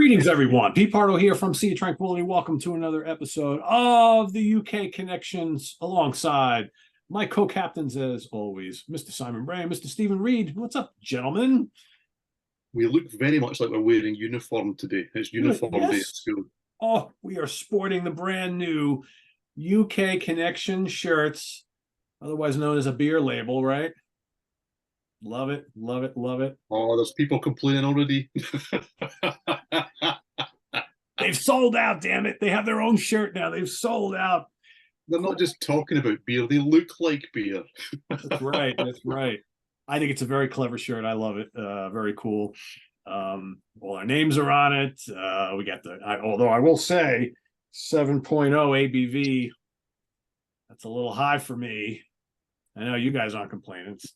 Greetings, everyone. Pete Pardo here from Sea of Tranquility. Welcome to another episode of the UK Connections alongside my co-captains, as always, Mr. Simon Bray and Mr. Steven Reid. What's up, gentlemen? We look very much like we're wearing uniform today. It's uniform day at Yes. school. Oh, we are sporting the brand new UK Connection shirts, otherwise known as a beer label, right? Love it, love it, love it. Oh, there's people complaining already. They've sold out, damn it. They have their own shirt now. They've sold out. They're not just talking about beer, they look like beer. That's right. That's right. I think it's a very clever shirt. I love it. Very cool. All our names are on it. We got although I will say 7.0 ABV. That's a little high for me. I know you guys aren't complaining. It's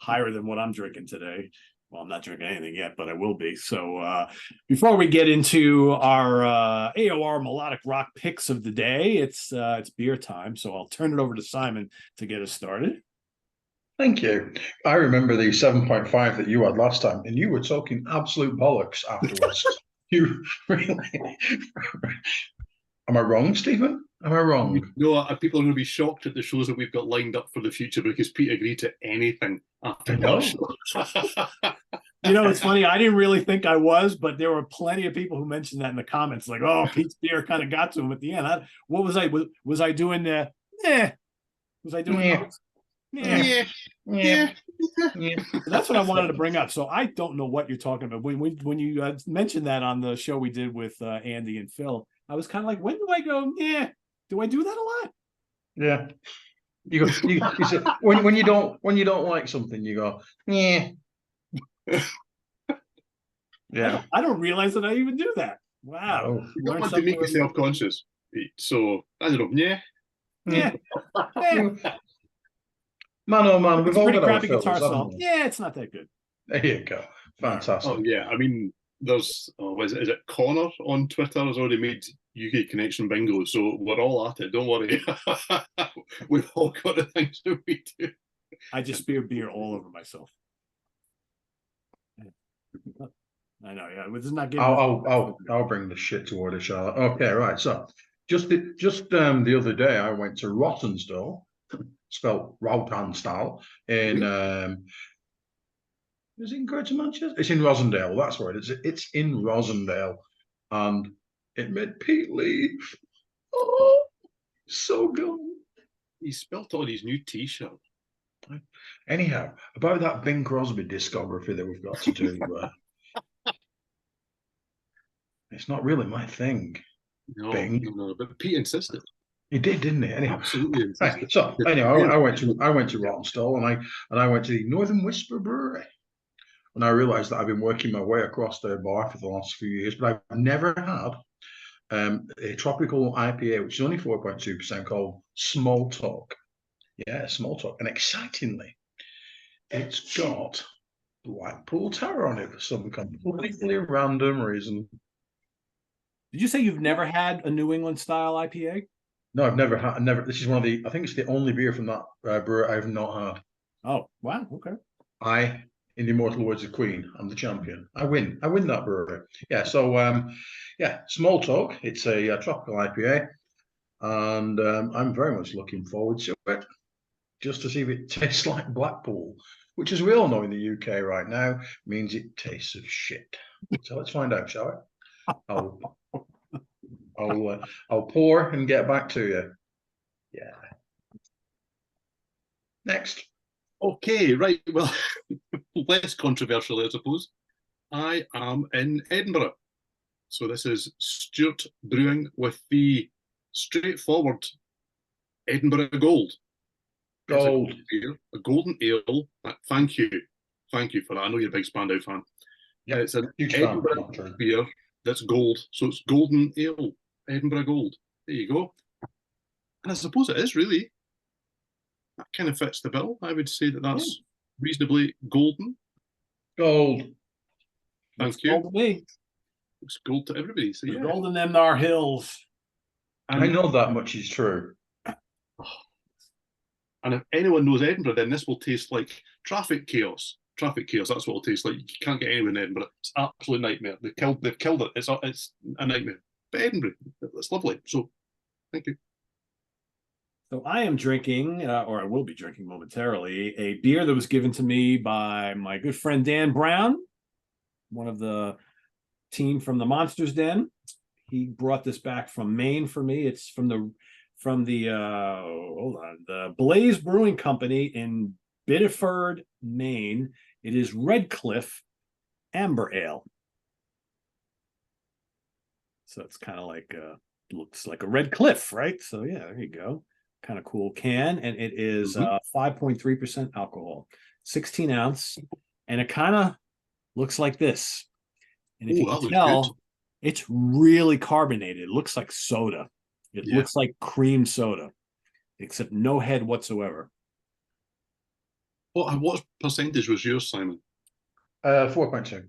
higher than what I'm drinking today. Well, I'm not drinking anything yet, but I will be. So before we get into our AOR melodic rock picks of the day, it's beer time. So I'll turn it over to Simon to get us started. Thank you. I remember the 7.5 that you had last time, and you were talking absolute bollocks afterwards. You really... Am I wrong, Stephen? Am I wrong? No, people are going to be shocked at the shows that we've got lined up for the future because Pete agreed to anything after that show. You know, it's funny. I didn't really think I was, but there were plenty of people who mentioned that in the comments, like, "Oh, Pete's beer kind of got to him at the end." What was I? Was I doing the? Was I doing? Yeah. That's what I wanted to bring up. So I don't know what you're talking about. When you mentioned that on the show we did with Andy and Phil, I was kind of like, when do I go? Yeah, do I do that a lot? Yeah. You say, when you don't like something, you go, yeah. Yeah. I don't realize that I even do that. Wow. You don't want to make you self-conscious, Pete. So I don't know. Yeah. Man, oh man, we've all got our crappy guitar song. Yeah, it's not that good. There you go. Fantastic. Oh yeah, I mean, there's is it Connor on Twitter has already made UK Connection bingo, so we're all at it. Don't worry. We've all got the things that we do. I just spear beer all over myself. I know, yeah. This is not getting. I'll bring the shit to order, Charlotte. Okay, right. So just the other day, I went to Rottenstall, spelled Rottenstall, in is it in Greater Manchester? It's in Rosendale. That's where it is. It's in Rosendale, and it made Pete leave. Oh, so good. He spelt on his new T-shirt. Anyhow, about that Bing Crosby discography that we've got to do. It's not really my thing. No, but Pete insisted. He did, didn't he? Anyhow, absolutely insisted. Right, so anyway, I went to Rottenstall, and I went to the Northern Whisper Brewery, and I realised that I've been working my way across their bar for the last few years, but I've never had a tropical IPA, which is only 4.2%, called Small Talk. Yeah, Small Talk, and excitingly, it's got Blackpool Tower on it for some completely random reason. Did you say you've never had a New England style IPA? No, I've never had. This is one of the. I think it's the only beer from that brewery I've not had. Oh wow! Okay. In the immortal words of Queen, I'm the champion. I win that brewery. Yeah. So Small Talk. It's a tropical IPA, and I'm very much looking forward to it, just to see if it tastes like Blackpool, which, as we all know in the UK right now, means it tastes of shit. So let's find out, shall we? I'll pour and get back to you. Yeah. Next. Okay, right. Well, less controversial, I suppose. I am in Edinburgh. So this is Stuart Brewing with the straightforward Edinburgh Gold. Gold. A golden ale. Thank you for that. I know you're a big Spandau fan. Yeah, it's an Edinburgh beer that's gold. So it's golden ale. Edinburgh Gold. There you go. And I suppose it is really. That kind of fits the bill. I would say that's reasonably golden. Gold. Thank you. Gold to me. It's gold to everybody. So yeah. Gold in them are hills. And I know that much is true. And if anyone knows Edinburgh, then this will taste like traffic chaos. traffic chaos. That's what it'll taste like. You can't get anywhere in Edinburgh. It's an absolute nightmare. They've killed it. It's a nightmare. But Edinburgh, it's lovely. So thank you. So I am drinking, or I will be drinking momentarily, a beer that was given to me by my good friend Dan Brown, one of the team from the Monsters Den. He brought this back from Maine for me. It's from the Blaze Brewing Company in Biddeford, Maine. It is Red Cliff Amber Ale. So it's kind of like looks like a red cliff, right? So yeah, there you go. Kind of cool can, and it is 5.3% alcohol, 16 ounce, and it kind of looks like this. And if you can tell, it's really carbonated. It looks like soda. It looks like cream soda, except no head whatsoever. What percentage was yours, Simon? 4.2.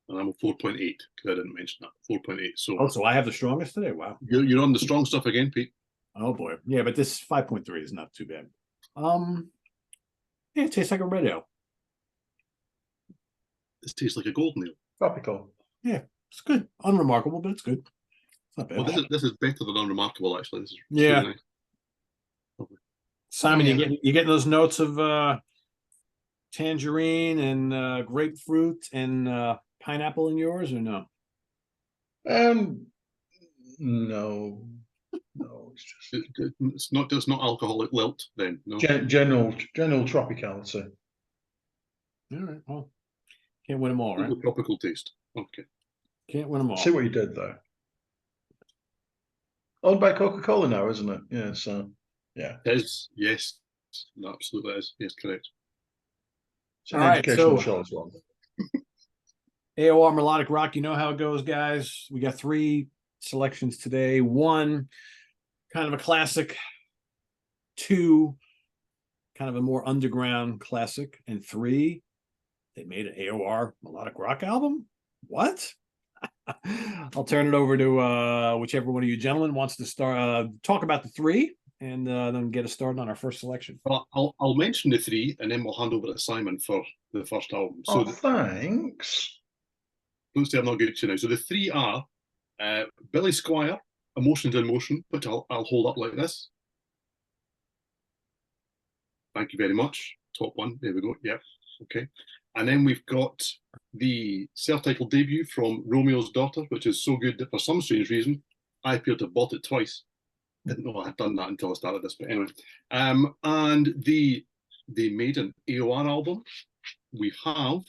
And I'm a 4.8 because I didn't mention that. 4.8. So I have the strongest today. Wow. You're on the strong stuff again, Pete. Oh boy. Yeah, but this 5.3 is not too bad. Yeah, it tastes like a red ale. This tastes like a golden ale. Tropical. Yeah, it's good. Unremarkable, but it's good. It's not bad. Well, this is better than unremarkable, actually. This is yeah. Really nice. Simon, you getting those notes of tangerine and grapefruit and pineapple in yours, or no? No, it's not alcoholic lilt then. No. General tropicality. All right. Well, can't win them all, right? Tropical taste. Okay. Can't win them all. See what you did there. Owned by Coca-Cola now, isn't it? Yeah. So yeah. It is. Yes. No, absolutely is. Yes, correct. It's an educational show as well. AOR Melodic Rock, you know how it goes, guys. We got 3 selections today. 1, kind of a classic. 2, kind of a more underground classic. And 3, they made an AOR Melodic Rock album? What? I'll turn it over to whichever one of you gentlemen wants to start talk about the 3 and then get us started on our first selection. Well, I'll mention the 3 and then we'll hand over to Simon for the first album. So thanks. Don't say I'm not good to you now. So the 3 are Billy Squier, Emotions in Motion, which I'll hold up like this. Thank you very much. Top 1. There we go. Yeah. Okay. And then we've got the self-titled debut from Romeo's Daughter, which is so good that for some strange reason, I appear to have bought it twice. Didn't know I had done that until I started this, but anyway. And the Maiden AOR album, we have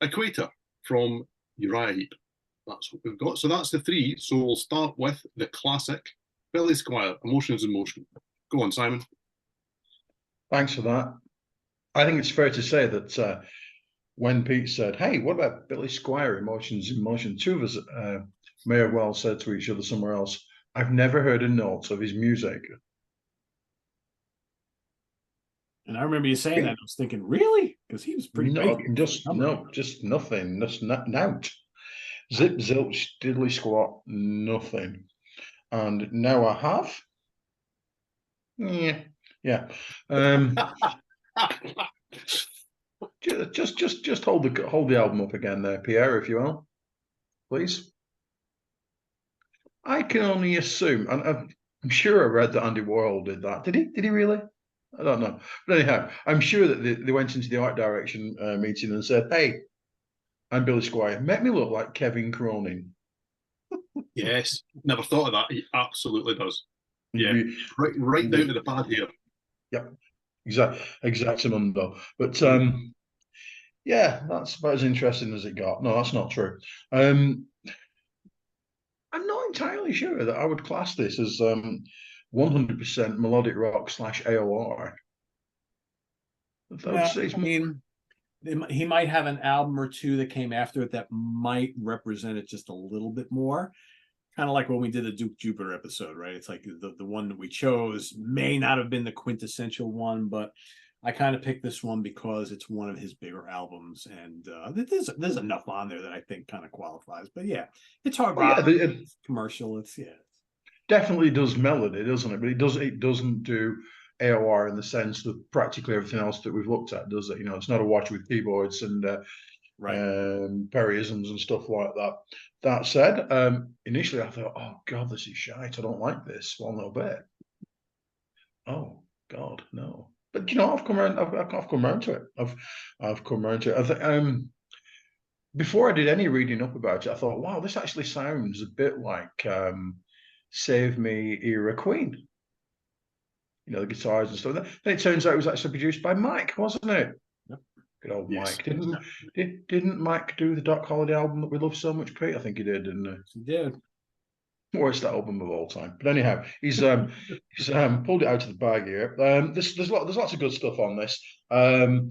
Equator from Uriah Heep. That's what we've got. So that's the 3. So we'll start with the classic Billy Squier, Emotions in Motion. Go on, Simon. Thanks for that. I think it's fair to say that when Pete said, "Hey, what about Billy Squier, Emotions in Motion?" 2 of us may have well said to each other somewhere else, "I've never heard a note of his music." And I remember you saying that. I was thinking, really? Because he was pretty big. Just nothing. Just nout. Zip, zilch, diddly squat, nothing. And now I have. Yeah. Just hold the album up again there, Pierre, if you will, please. I can only assume, and I'm sure I read that Andy Warhol did that. Did he really? I don't know. But anyhow, I'm sure that they went into the art direction meeting and said, "Hey, I'm Billy Squier. Make me look like Kevin Cronin." Yes, never thought of that. He absolutely does. Yeah, right down to the pad here. Yep, exactamundo. But yeah, that's about as interesting as it got. No, that's not true. I'm not entirely sure that I would class this as 100% melodic rock / AOR. He might have an album or 2 that came after it that might represent it just a little bit more. Kind of like when we did the Duke Jupiter episode, right? It's like the one that we chose may not have been the quintessential one, but I kind of picked this one because it's one of his bigger albums, and there's enough on there that I think kind of qualifies. But yeah, it's hard rock, it's commercial. It's definitely does melody, doesn't it? But it doesn't do AOR in the sense that practically everything else that we've looked at does it. You know, it's not a watch with keyboards and Perryisms and stuff like that. That said, initially I thought, oh God, this is shite. I don't like this one little bit. Oh God, no. But you know, I've come around. I've come around to it. I've come around to it. I think before I did any reading up about it, I thought, wow, this actually sounds a bit like Save Me era Queen. You know, the guitars and stuff. Then it turns out it was actually produced by Mike, wasn't it? Yep. Good old Yes. Mike. Didn't Mike do the Doc Holliday album that we love so much, Pete? I think he did, didn't He did. Worst album of all time. But anyhow, he's pulled it out of the bag here. There's lots of good stuff on this. I'm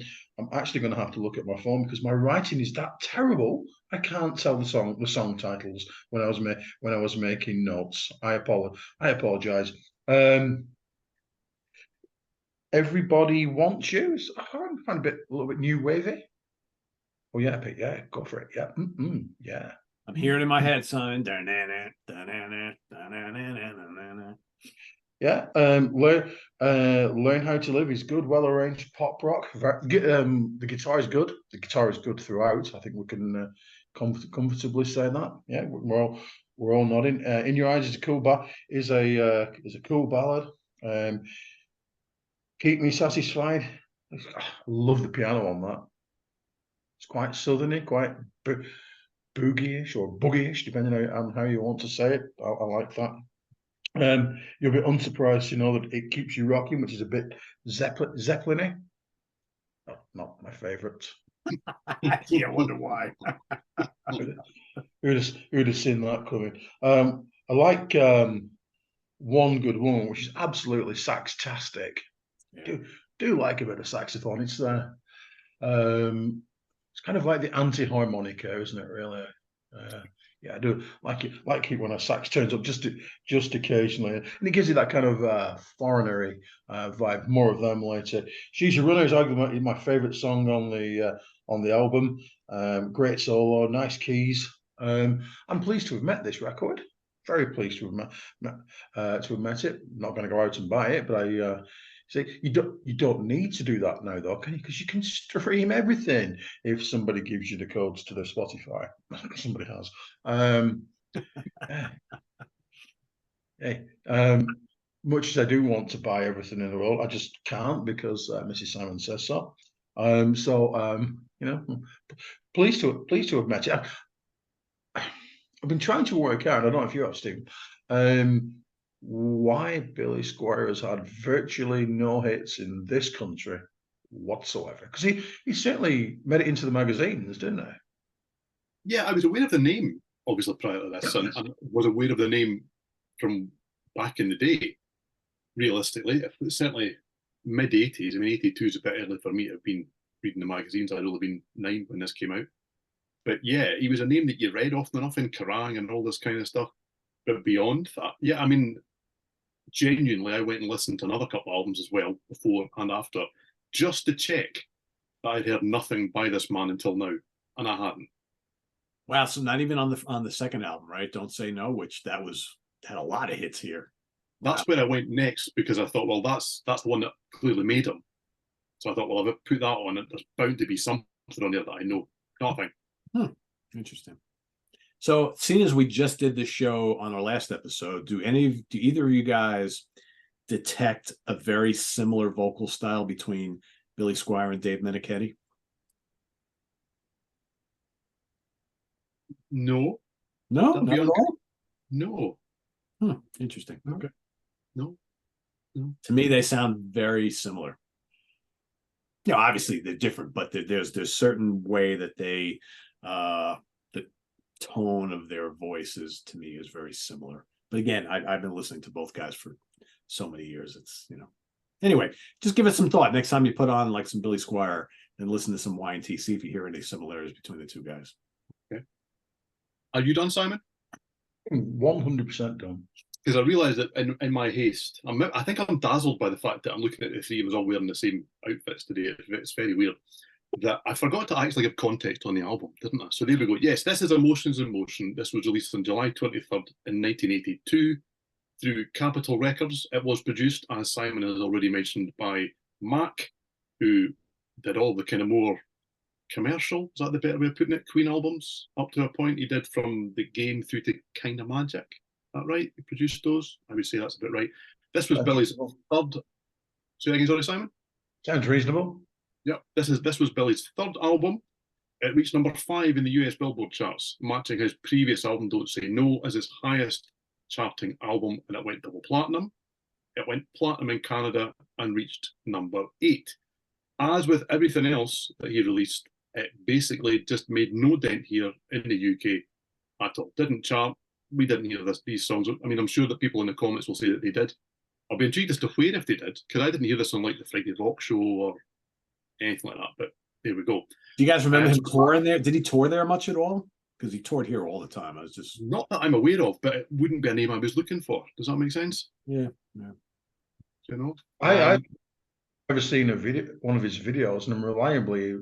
actually going to have to look at my phone because my writing is that terrible. I can't tell the song titles when I was making notes. I apologize. Everybody Wants You. I find a little bit new wavy. Oh yeah, Pete. Yeah, go for it. Yeah, yeah. I'm hearing in my head, son. Yeah, Learn How to Live is good, well arranged pop rock. The guitar is good. The guitar is good throughout. I think we can comfortably say that. Yeah, we're all nodding. In Your Eyes is a cool cool ballad. Keep Me Satisfied. I love the piano on that. It's quite southerny, quite boogie-ish or boogie-ish, depending on how you want to say it. I like that. You'll be unsurprised to know that It Keeps You Rocking, which is a bit Zeppelin-y. Not my favourite. Yeah, I wonder why. Who'd have seen that coming? I like One Good Woman, which is absolutely sax-tastic. Yeah. Do like a bit of saxophone. It's kind of like the anti-harmonica, isn't it? Really. Yeah, I do like it when a sax turns up just occasionally, and it gives you that kind of foreignery vibe. More of them later. She's Your Runner is arguably my favourite song on the album. Great solo, nice keys. I'm pleased to have met this record. Very pleased to have met it. Not going to go out and buy it, but I. See, you don't need to do that now, though, can you? Because you can stream everything if somebody gives you the codes to their Spotify. Somebody has. Much as I do want to buy everything in the world, I just can't because Mrs. Simon says so. You know, pleased to have met you. I've been trying to work out. I don't know if you have, Stephen. Why Billy Squier has had virtually no hits in this country whatsoever. Because he certainly made it into the magazines, didn't he? Yeah, I was aware of the name, obviously, prior to this, and was aware of the name from back in the day, realistically. Certainly mid-80s. I mean, 82 is a bit early for me to have been reading the magazines. I'd only been 9 when this came out. But yeah, he was a name that you read often enough in Kerrang and all this kind of stuff. But beyond that, yeah, I mean, genuinely, I went and listened to another couple of albums as well, before and after, just to check that I'd heard nothing by this man until now, and I hadn't. Wow, so not even on the second album, right? Don't Say No, which had a lot of hits here. That's where I went next, because I thought, well, that's the one that clearly made him. So I thought, well, if I put that on, there's bound to be something on there that I know. Nothing. Interesting. So, seeing as we just did this show on our last episode, do either of you guys detect a very similar vocal style between Billy Squier and Dave Meniketti? No. No, not at all. No. Interesting. No. Okay. No. To me, they sound very similar. You know, obviously they're different, but there's certain way that they the tone of their voices to me is very similar. But again, I've been listening to both guys for so many years. It's, you know, anyway, just give it some thought next time you put on like some Billy Squier and listen to some Y&T, see if you hear any similarities between the two guys. Okay. Are you done, Simon? 100% done. Because I realised that in my haste, I think I'm dazzled by the fact that I'm looking at the three of us all wearing the same outfits today. It's very weird that I forgot to actually give context on the album, didn't I? So there we go. Yes, this is Emotions in Motion. This was released on July 23rd in 1982. through Capitol Records. It was produced, as Simon has already mentioned, by Mac, who did all the kind of more commercial, is that the better way of putting it, Queen albums, up to a point. He did from The Game through to Kind of Magic. Is that right? He produced those? I would say that's a bit right. This was Billy's third. Say again, sorry, Simon? Sounds reasonable. Yeah, this was Billy's third album. It reached number 5 in the US Billboard charts, matching his previous album, Don't Say No, as his highest charting album, and it went double platinum. It went platinum in Canada and reached number 8. As with everything else that he released, it basically just made no dent here in the UK at all. Didn't chart. We didn't hear these songs. I mean, I'm sure that people in the comments will say that they did. I'll be intrigued as to where if they did, because I didn't hear this on like the Friday Rock Show or anything like that. But there we go. Do you guys remember him touring there? Did he tour there much at all? Because he toured here all the time. I was just not that I'm aware of, but it wouldn't be a name I was looking for. Does that make sense? Yeah, yeah. You know, I've never seen one of his videos, and I'm reliably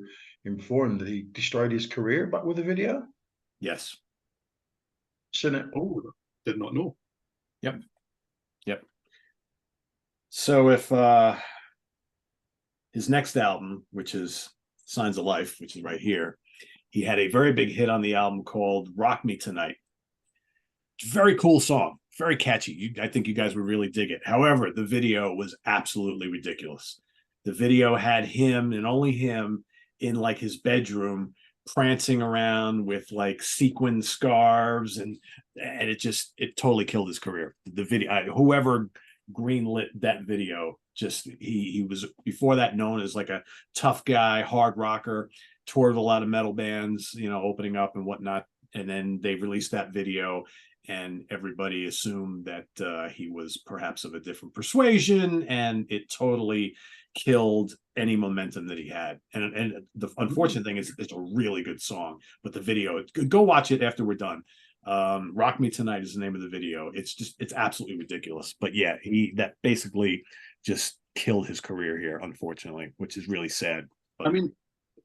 informed that he destroyed his career back with a video. Yes. Seen it? Oh, did not know. Yep. Yep. So if his next album, which is Signs of Life, which is right here, he had a very big hit on the album called Rock Me Tonight. Very cool song, very catchy. I think you guys would really dig it. However, the video was absolutely ridiculous. The video had him and only him in like his bedroom prancing around with like sequin scarves, and it totally killed his career. The video, whoever greenlit that video, just he was before that known as like a tough guy, hard rocker, toured with a lot of metal bands, you know, opening up and whatnot. And then they released that video, and everybody assumed that he was perhaps of a different persuasion, and it totally killed any momentum that he had. And the unfortunate thing is, it's a really good song, but the video, go watch it after we're done. Rock Me Tonight is the name of the video. It's absolutely ridiculous. But yeah, that basically just killed his career here, unfortunately, which is really sad. But, I mean,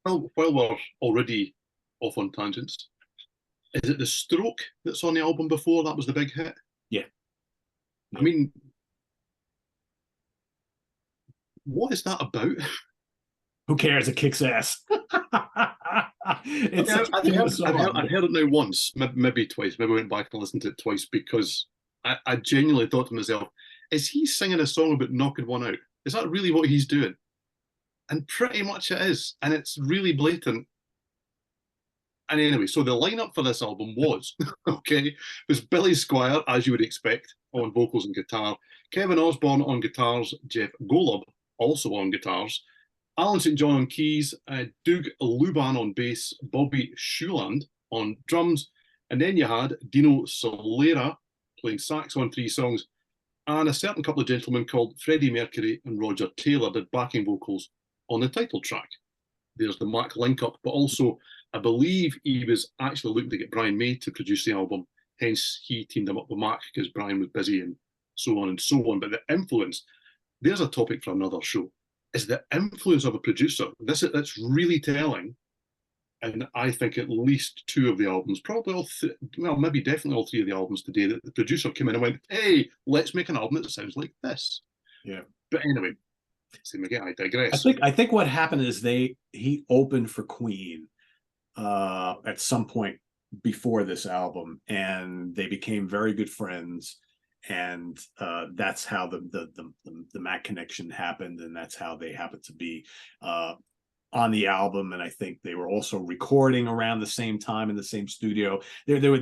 while we're already off on tangents, is it The Stroke that's on the album before that was the big hit? Yeah. I mean, what is that about? Who cares? It kicks ass. I've heard it now once, maybe twice. Maybe I went back and listened to it twice, because I genuinely thought to myself, is he singing a song about knocking one out? Is that really what he's doing? And pretty much it is. And it's really blatant. And anyway, so the lineup for this album was, was Billy Squier, as you would expect, on vocals and guitar, Kevin Osborne on guitars, Jeff Golub also on guitars, Alan St. John on keys, Doug Luban on bass, Bobby Schuland on drums, and then you had Dino Solera playing sax on 3 songs, and a certain couple of gentlemen called Freddie Mercury and Roger Taylor did backing vocals on the title track. There's the Mac link-up, but also I believe he was actually looking to get Brian May to produce the album, hence he teamed him up with Mac because Brian was busy and so on and so on. But the influence, there's a topic for another show, is the influence of a producer. That's really telling. And I think at least 2 of the albums, probably maybe definitely all 3 of the albums today, that the producer came in and went, hey, let's make an album that sounds like this. Yeah. But anyway, same again, I digress. I think what happened is he opened for Queen at some point before this album, and they became very good friends, and that's how the Mac connection happened, and that's how they happened to be on the album. And I think they were also recording around the same time in the same studio. There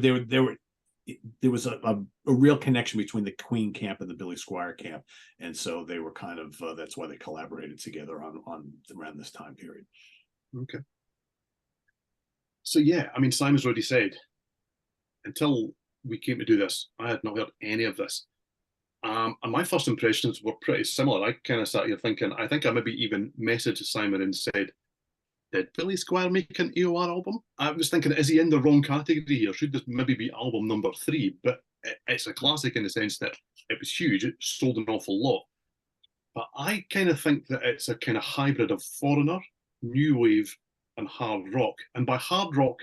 was a real connection between the Queen camp and the Billy Squier camp, and so they were kind of that's why they collaborated together on around this time period. Okay. So yeah, I mean, Simon's already said, until we came to do this, I had not heard any of this. And my first impressions were pretty similar. I kind of sat here thinking, I think I maybe even messaged Simon and said, did Billy Squier make an AOR album? I was thinking, is he in the wrong category here? Should this maybe be album number 3? But it's a classic in the sense that it was huge. It sold an awful lot. But I kind of think that it's a kind of hybrid of Foreigner, New Wave, and hard rock. And by hard rock,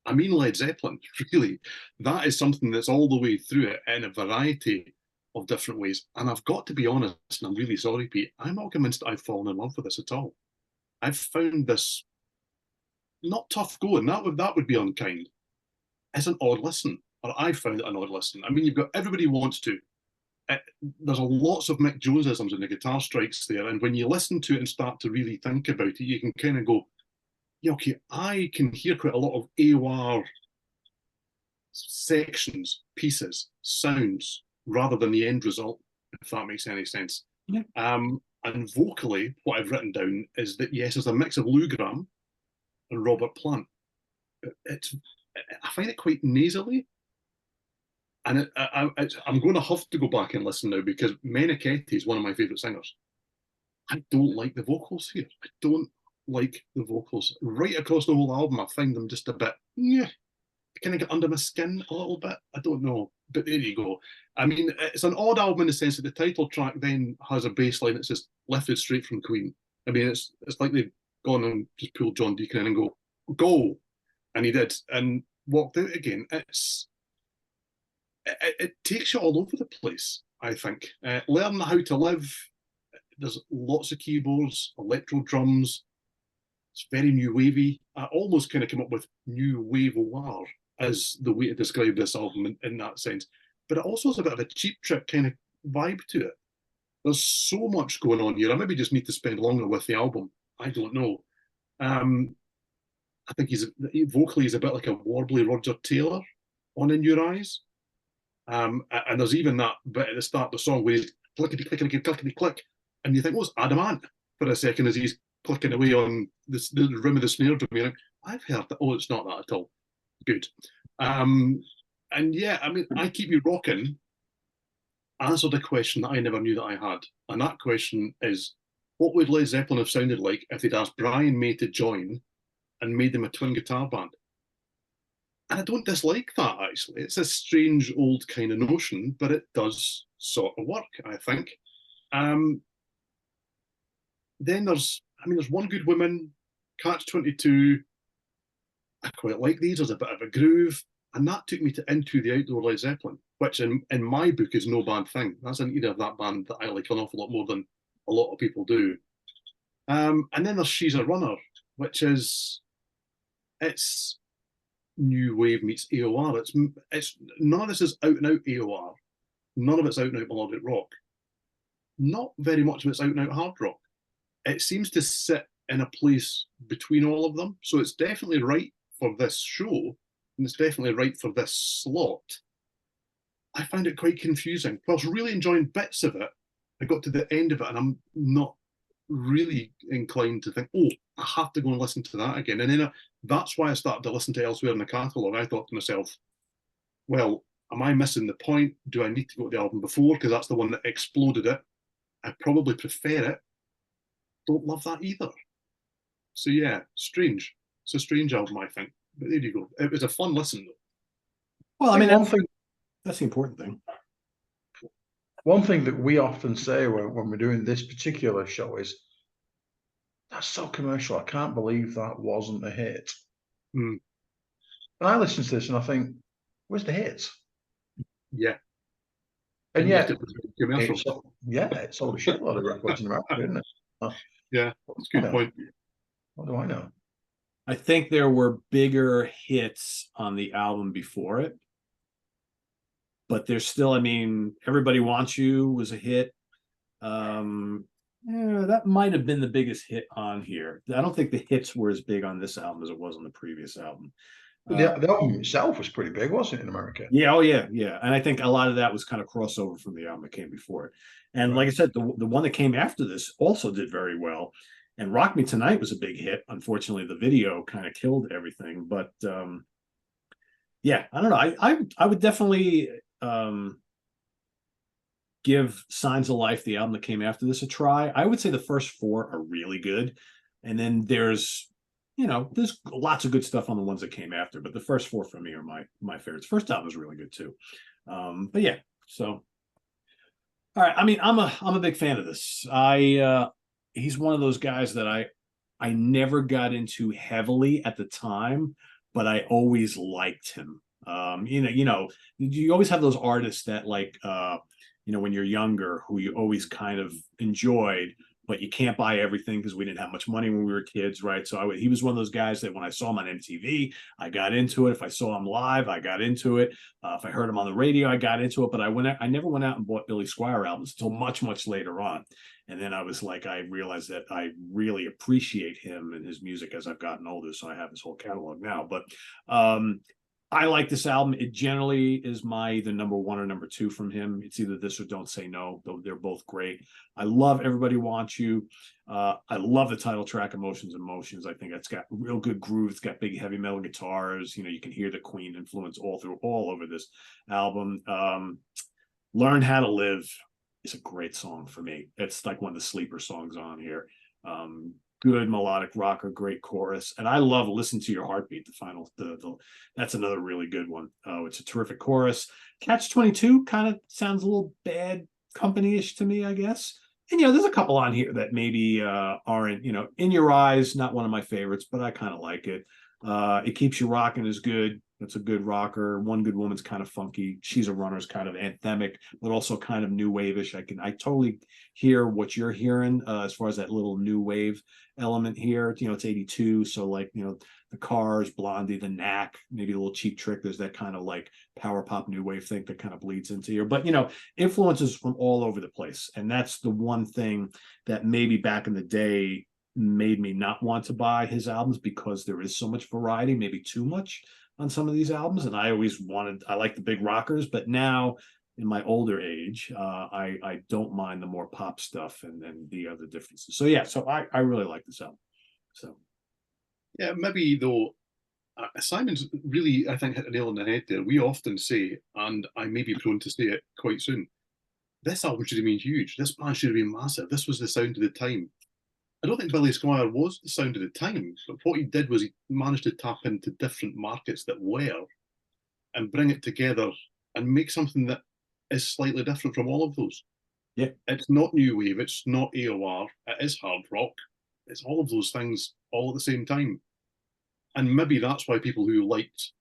I mean Led Zeppelin, really. That is something that's all the way through it in a variety of different ways. And I've got to be honest, and I'm really sorry, Pete, I'm not convinced I've fallen in love with this at all. I've found this not tough going. That would be unkind. It's an odd listen, or I found it an odd listen. I mean, you've got Everybody Wants To. There's lots of Mick Jonesisms in the guitar strikes there, and when you listen to it and start to really think about it, you can kind of go, yeah, okay, I can hear quite a lot of AOR sections, pieces, sounds, rather than the end result, if that makes any sense. Yeah. And vocally, what I've written down is that, yes, there's a mix of Lou Gramm and Robert Plant. I find it quite nasally. And I'm going to have to go back and listen now, because Meniketti is one of my favourite singers. I don't like the vocals here. I don't like the vocals. Right across the whole album, I find them just a bit, yeah, kind of get under my skin a little bit. I don't know. But there you go. I mean, it's an odd album in the sense that the title track then has a bass line that's just lifted straight from Queen. I mean, it's like they've gone and just pulled John Deacon in and go. And he did. And walked out again. It takes you all over the place, I think. Learn How to Live. There's lots of keyboards, electro drums. It's very new wavy. I almost kind of came up with new wave OR as the way to describe this album in that sense. But it also has a bit of a Cheap Trick kind of vibe to it. There's so much going on here. I maybe just need to spend longer with the album. I don't know. I think vocally he's a bit like a warbly Roger Taylor on In Your Eyes. And there's even that bit at the start of the song where he's clickety, clickety, clickety, click. And you think, oh, it's Adamant for a second as he's clicking away on the rim of the snare drum. You're like, I've heard that. Oh, it's not that at all. Good. And yeah, I mean, I Keep You Rocking answered a question that I never knew that I had. And that question is, what would Led Zeppelin have sounded like if they'd asked Brian May to join and made them a twin guitar band? And I don't dislike that, actually. It's a strange old kind of notion, but it does sort of work, I think. Then there's One Good Woman, Catch-22. I quite like these. There's a bit of a groove. And that took me to Into the Outdoor Led Zeppelin, which in my book is no bad thing. That's an either of that band that I like an awful lot more than a lot of people do. And then there's She's a Runner, which is, it's new wave meets AOR. It's none of this is out and out AOR. None of it's out and out melodic rock. Not very much of it's out and out hard rock. It seems to sit in a place between all of them. So it's definitely right for this show, and it's definitely right for this slot. I found it quite confusing. I was really enjoying bits of it. I got to the end of it and I'm not really inclined to think, oh, I have to go and listen to that again. And then that's why I started to listen to elsewhere in the catalogue. I thought to myself, well, am I missing the point? Do I need to go to the album before? Because that's the one that exploded it. I probably prefer it. Don't love that either. So yeah, strange. It's a strange album, I think. But there you go. It was a fun listen, though. Well, I mean, that's the important thing. One thing that we often say when we're doing this particular show is, that's so commercial. I can't believe that wasn't a hit. Mm. And I listen to this and I think, where's the hits? Yeah. And yet, it was commercial. It sold a shitload of records in America, didn't it? Yeah, that's a good point. What do I know? I think there were bigger hits on the album before it. But there's still, I mean, Everybody Wants You was a hit. Yeah, that might have been the biggest hit on here. I don't think the hits were as big on this album as it was on the previous album. The album itself was pretty big, wasn't it, in America? Yeah, oh yeah. And I think a lot of that was kind of crossover from the album that came before it. And right. Like I said, the one that came after this also did very well. And Rock Me Tonight was a big hit. Unfortunately, the video kind of killed everything. But yeah, I don't know. I would definitely give Signs of Life, the album that came after this, a try. I would say the first four are really good. And then there's lots of good stuff on the ones that came after, but the first four for me are my favorites. First album is really good too. But yeah, so all right. I mean, I'm a big fan of this. He's one of those guys that I never got into heavily at the time, but I always liked him. You always have those artists that like when you're younger, who you always kind of enjoyed, but you can't buy everything because we didn't have much money when we were kids, right? So he was one of those guys that when I saw him on MTV, I got into it. If I saw him live, I got into it. If I heard him on the radio, I got into it. But I never went out and bought Billy Squier albums until much, much later on. And then I was like, I realized that I really appreciate him and his music as I've gotten older. So I have his whole catalog now. But I like this album. It generally is my either number one or number two from him. It's either this or Don't Say No, though they're both great. I love Everybody Wants You. I love the title track, Emotions and Motions. I think it's got real good groove. It's got big heavy metal guitars. You can hear the Queen influence all over this album. Learn How to Live is a great song for me. It's like one of the sleeper songs on here. Good melodic rocker, great chorus, and I love Listen to Your Heartbeat. The final, that's another really good one. It's a terrific chorus. Catch-22 kind of sounds a little Bad Company-ish to me, I guess. And there's a couple on here that maybe aren't. In Your Eyes, not one of my favorites, but I kind of like it. It Keeps You Rocking is good. That's a good rocker. One Good Woman's kind of funky. She's a Runner's kind of anthemic, but also kind of new wave-ish. I totally hear what you're hearing as far as that little new wave element here. It's 82, so like the Cars, Blondie, the Knack, maybe a little Cheap Trick. There's that kind of like power pop new wave thing that kind of bleeds into here. But influences from all over the place, and that's the one thing that maybe back in the day made me not want to buy his albums, because there is so much variety, maybe too much on some of these albums. And I like the big rockers, but now in my older age, I don't mind the more pop stuff and the other differences. So so I really like this album. So yeah, maybe though, Simon's really, I think, hit the nail on the head there. We often say, and I may be prone to say it quite soon, this album should have been huge. This band should have been massive. This was the sound of the time. I don't think Billy Squier was the sound of the time, but what he did was he managed to tap into different markets that were, and bring it together and make something that is slightly different from all of those. Yeah, it's not new wave, it's not AOR, it is hard rock. It's all of those things all at the same time. And maybe that's why people who liked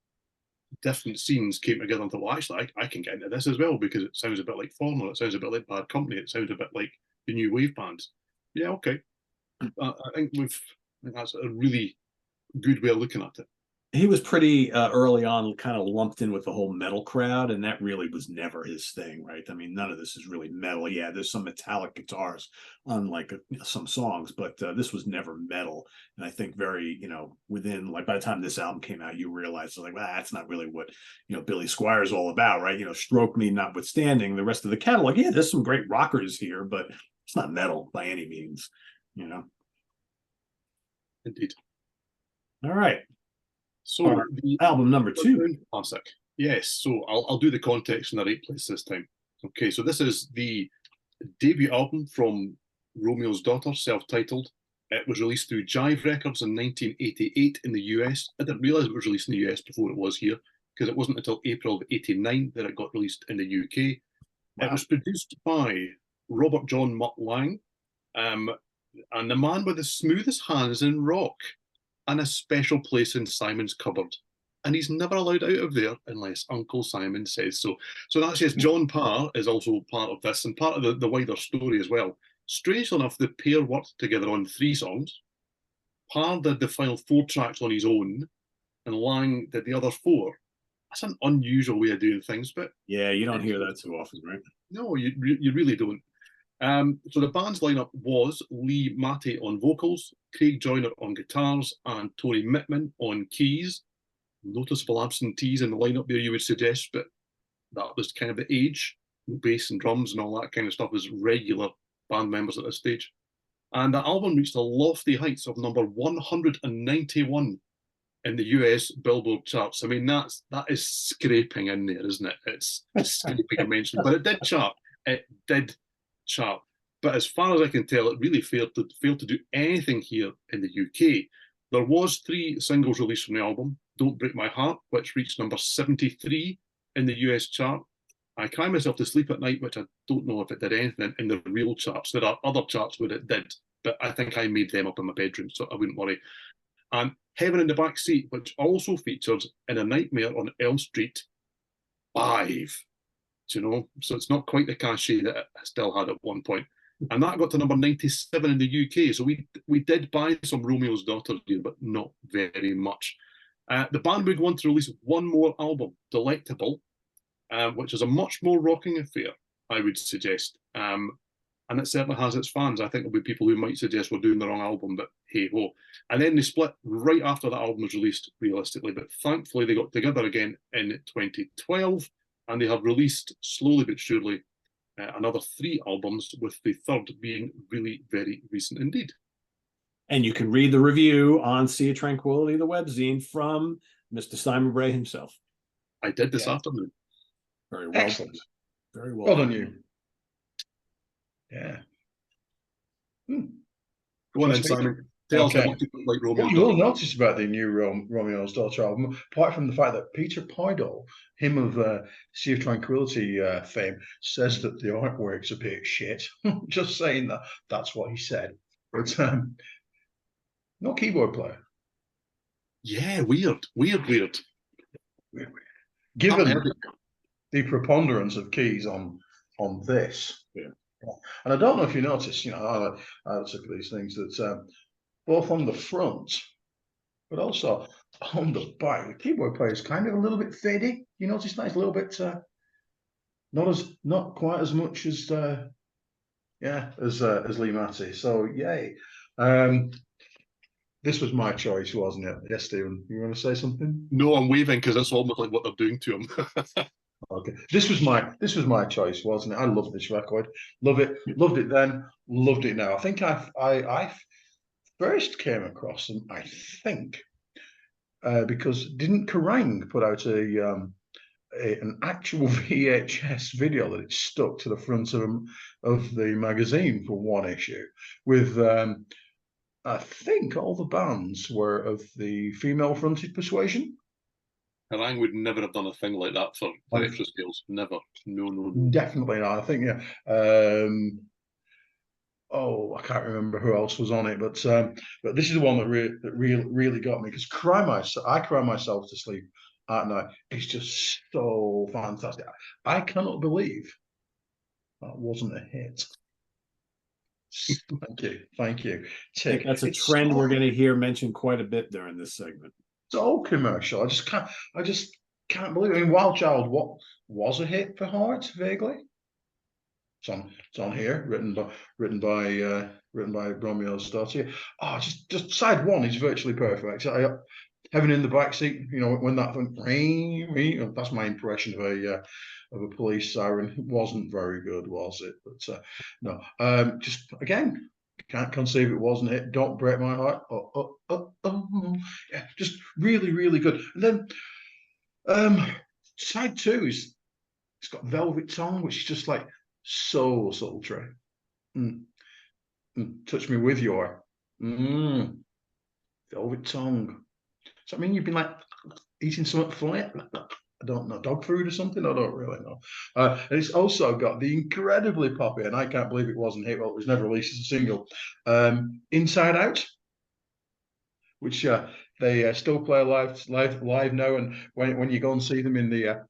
different scenes came together and thought, well, actually, I can get into this as well, because it sounds a bit like Foreigner, it sounds a bit like Bad Company, it sounds a bit like the new wave bands. Yeah, okay. I think that's a really good way of looking at it. he was pretty early on kind of lumped in with the whole metal crowd, and that really was never his thing, right? I mean, none of this is really metal. Yeah, there's some metallic guitars on like some songs, but this was never metal. And I think very, within, like, by the time this album came out, you realize like, well, that's not really what Billy Squier is all about, right? Stroke Me notwithstanding, the rest of the catalog, yeah, there's some great rockers here, but it's not metal by any means. Indeed. All right. So the album number 2. Classic. Yes. So I'll do the context in the right place this time. Okay. So this is the debut album from Romeo's Daughter, self-titled. It was released through Jive Records in 1988 in the US. I didn't realize it was released in the US before it was here, because it wasn't until April of '89 that it got released in the UK. Wow. It was produced by Robert John Mutt Lang, and the man with the smoothest hands in rock, and a special place in Simon's cupboard. And he's never allowed out of there unless Uncle Simon says so. So that's yes, John Parr is also part of this and part of the wider story as well. Strangely enough, the pair worked together on 3 songs. Parr did the final 4 tracks on his own, and Lang did the other 4. That's an unusual way of doing things, but yeah, you don't hear that too often, right? No, you really don't. So the band's lineup was Lee Matty on vocals, Craig Joyner on guitars, and Tony Mittman on keys. Noticeable absentees in the lineup there, you would suggest, but that was kind of the age. Bass and drums and all that kind of stuff as regular band members at this stage. And the album reached the lofty heights of number 191 in the US Billboard charts. I mean, that is scraping in there, isn't it? It's scraping a mention, but it did chart. It did chart. But as far as I can tell, it really failed to do anything here in the UK. There was 3 singles released from the album. Don't Break My Heart, which reached number 73 in the US chart. I Cry Myself to Sleep at Night, which I don't know if it did anything in the real charts. There are other charts where it did, but I think I made them up in my bedroom, so I wouldn't worry. And Heaven in the Back Seat, which also featured In a Nightmare on Elm Street 5. you know, so it's not quite the cachet that it still had at one point. And that got to number 97 in the UK. So we did buy some Romeo's Daughter here, but not very much. The band would want to release one more album, Delectable, which is a much more rocking affair, I would suggest. And it certainly has its fans. I think there'll be people who might suggest we're doing the wrong album, but hey ho. And then they split right after that album was released, realistically. But thankfully, they got together again in 2012, and they have released, slowly but surely, another 3 albums, with the third being really very recent indeed. And you can read the review on Sea of Tranquility, the webzine, from Mr. Simon Bray himself. I did this afternoon. Very well. Excellent. Very well. Well done, you. Yeah. Go on then, Simon. Tell us what you like Romeo. What you will notice about the new Romeo's Daughter album, apart from the fact that Peter Pardo, him of Sea of Tranquility fame, says that the artwork's a bit shit. Just saying that's what he said. But no keyboard player. Yeah, weird. Given the preponderance of keys on this. Yeah. And I don't know if you noticed, you know, I look at these things that both on the front, but also on the back, the keyboard player is kind of a little bit faded. You notice that it's a little bit not quite as much as Lee Matty. So yay. This was my choice, wasn't it? Yes, Stephen. You want to say something? No, I'm waving because that's almost like what they're doing to him. Okay, this was my choice, wasn't it? I love this record, loved it then, loved it now. I think I first came across them, I think, because didn't Kerrang put out an actual VHS video that it stuck to the front of the magazine for one issue with I think all the bands were of the female fronted persuasion. Kerrang would never have done a thing like that for extra scales. Never. No. Definitely not. I think, yeah. I can't remember who else was on it, but this is the one that really got me, because I cry myself to sleep at night. It's just so fantastic. I cannot believe that wasn't a hit. Thank you. I think that's a trend we're going to hear mentioned quite a bit during this segment. So commercial. I just can't believe it. I mean, Wild Child, what was a hit for Heart, vaguely? It's on here, written by Romeo's Daughter. Oh, just side one is virtually perfect. Heaven in the Backseat, you know, when that thing, that's my impression of a police siren. It wasn't very good, was it? But no, just again, can't conceive it wasn't it. Don't Break My Heart. Yeah, just really good. And then side 2 is, it's got Velvet Tongue, which is just like so sultry. Touch Me With Your Velvet Tongue. So I mean, you've been like eating something funny. I don't know, dog food or something? I don't really know. And it's also got the incredibly poppy, and I can't believe it wasn't hit, well, it was never released as a single, Inside Out, which they still play live now. And when you go and see them in the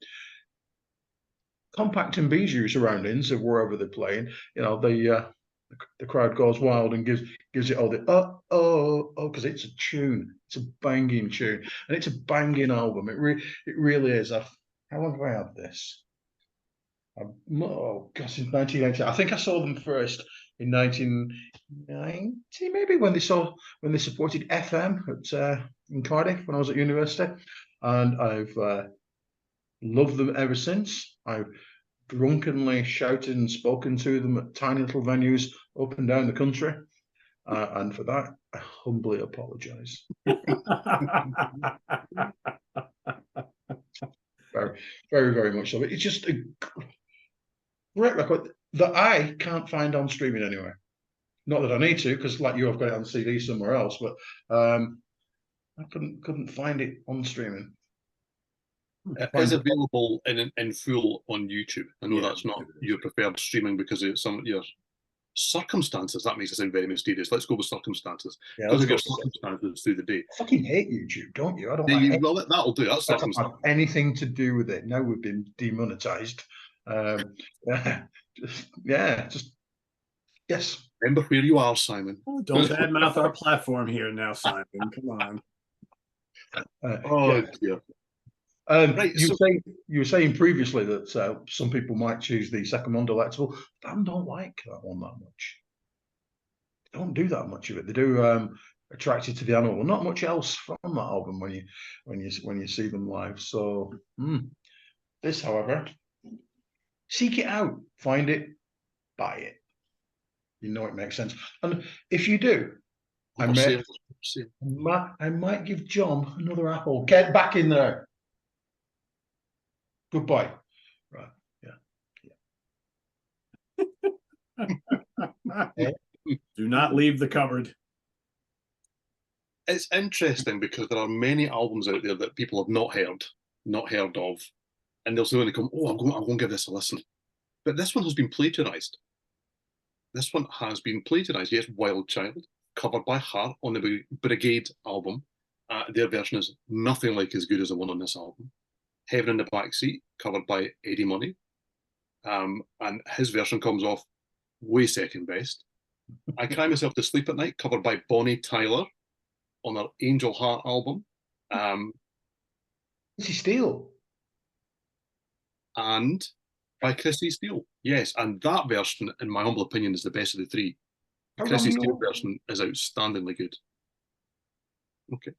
compact and bijou surroundings of wherever they're playing, you know, the crowd goes wild and gives it all the because it's a tune. It's a banging tune, and it's a banging album. It really is. How long have I had this? Since 1980. I think I saw them first in 1990, maybe, when they supported FM in Cardiff when I was at university, and I've loved them ever since. I've drunkenly shouted and spoken to them at tiny little venues up and down the country, and for that I humbly apologize. Very much so. It's just a great record that I can't find on streaming anywhere. Not that I need to, because like you, I've got it on CD somewhere else, but I couldn't find it on streaming. It is available in full on YouTube. I know that's not your preferred streaming because of some of your circumstances. That makes it sound very mysterious. Let's go with circumstances. Because of your circumstances through the day. I fucking hate YouTube, don't you? I don't like well, that'll do. That's I don't have anything to do with it. Now we've been demonetized. Yeah, just yes. Remember where you are, Simon. Oh, don't badmouth our platform here now, Simon. Come on. Oh, Yeah. dear. Right, You were saying previously that some people might choose the second one delectable. I don't like that one that much. They don't do that much of it. They do Attracted to the Animal. Not much else from that album when you see them live. So this, however, seek it out, find it, buy it. You know it makes sense. And if you do, I might give John another apple. Get back in there. Goodbye. Right. Yeah. Do not leave the cupboard. It's interesting because there are many albums out there that people have not heard of, and they'll say when they come, "Oh, I'm going to give this a listen." But this one has been plagiarized. This one has been plagiarized. Yes, Wild Child, covered by Heart on the Brigade album. Their version is nothing like as good as the one on this album. Heaven in the Backseat, covered by Eddie Money. And his version comes off way second best. I Cry Myself to Sleep at Night, covered by Bonnie Tyler on her Angel Heart album. Chrissy Steele. And by Chrissy Steele. Yes, and that version, in my humble opinion, is the best of the three. The Chrissy Steele version is outstandingly good. Okay.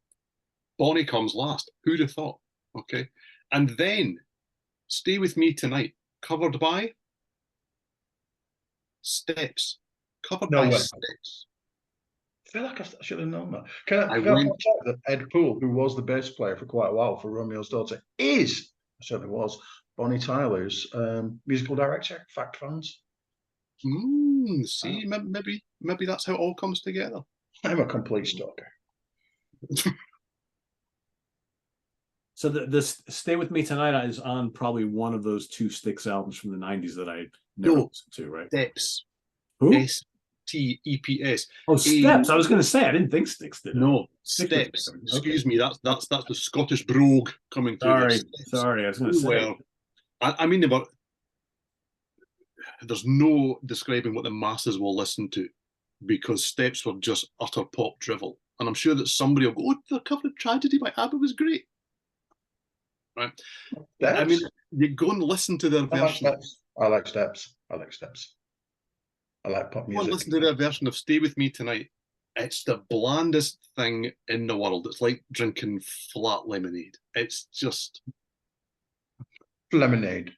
Bonnie comes last. Who'd have thought? Okay. And then Stay With Me Tonight, covered by Steps. Covered by Steps. I feel like I should have known that. Can I point out that Ed Poole, who was the bass player for quite a while for Romeo's Daughter, certainly was, Bonnie Tyler's musical director, Fact Fans. See, maybe that's how it all comes together. I'm a complete stalker. So this Stay With Me Tonight is on probably one of those two Styx albums from the 90s that I never listened to, right? Steps. Who? Steps. Oh, Steps. I was going to say, I didn't think Styx did it. No, Steps. Excuse me, that's the Scottish brogue coming through. Sorry, I was going to say. Well, I mean, there's no describing what the masses will listen to, because Steps were just utter pop drivel. And I'm sure that somebody will go, "Oh, the cover of Tragedy by ABBA was great." Right? Steps? I mean, you go and listen to their version. I like Steps. I like pop music. Go and listen to their version of Stay With Me Tonight. It's the blandest thing in the world. It's like drinking flat lemonade. It's just lemonade.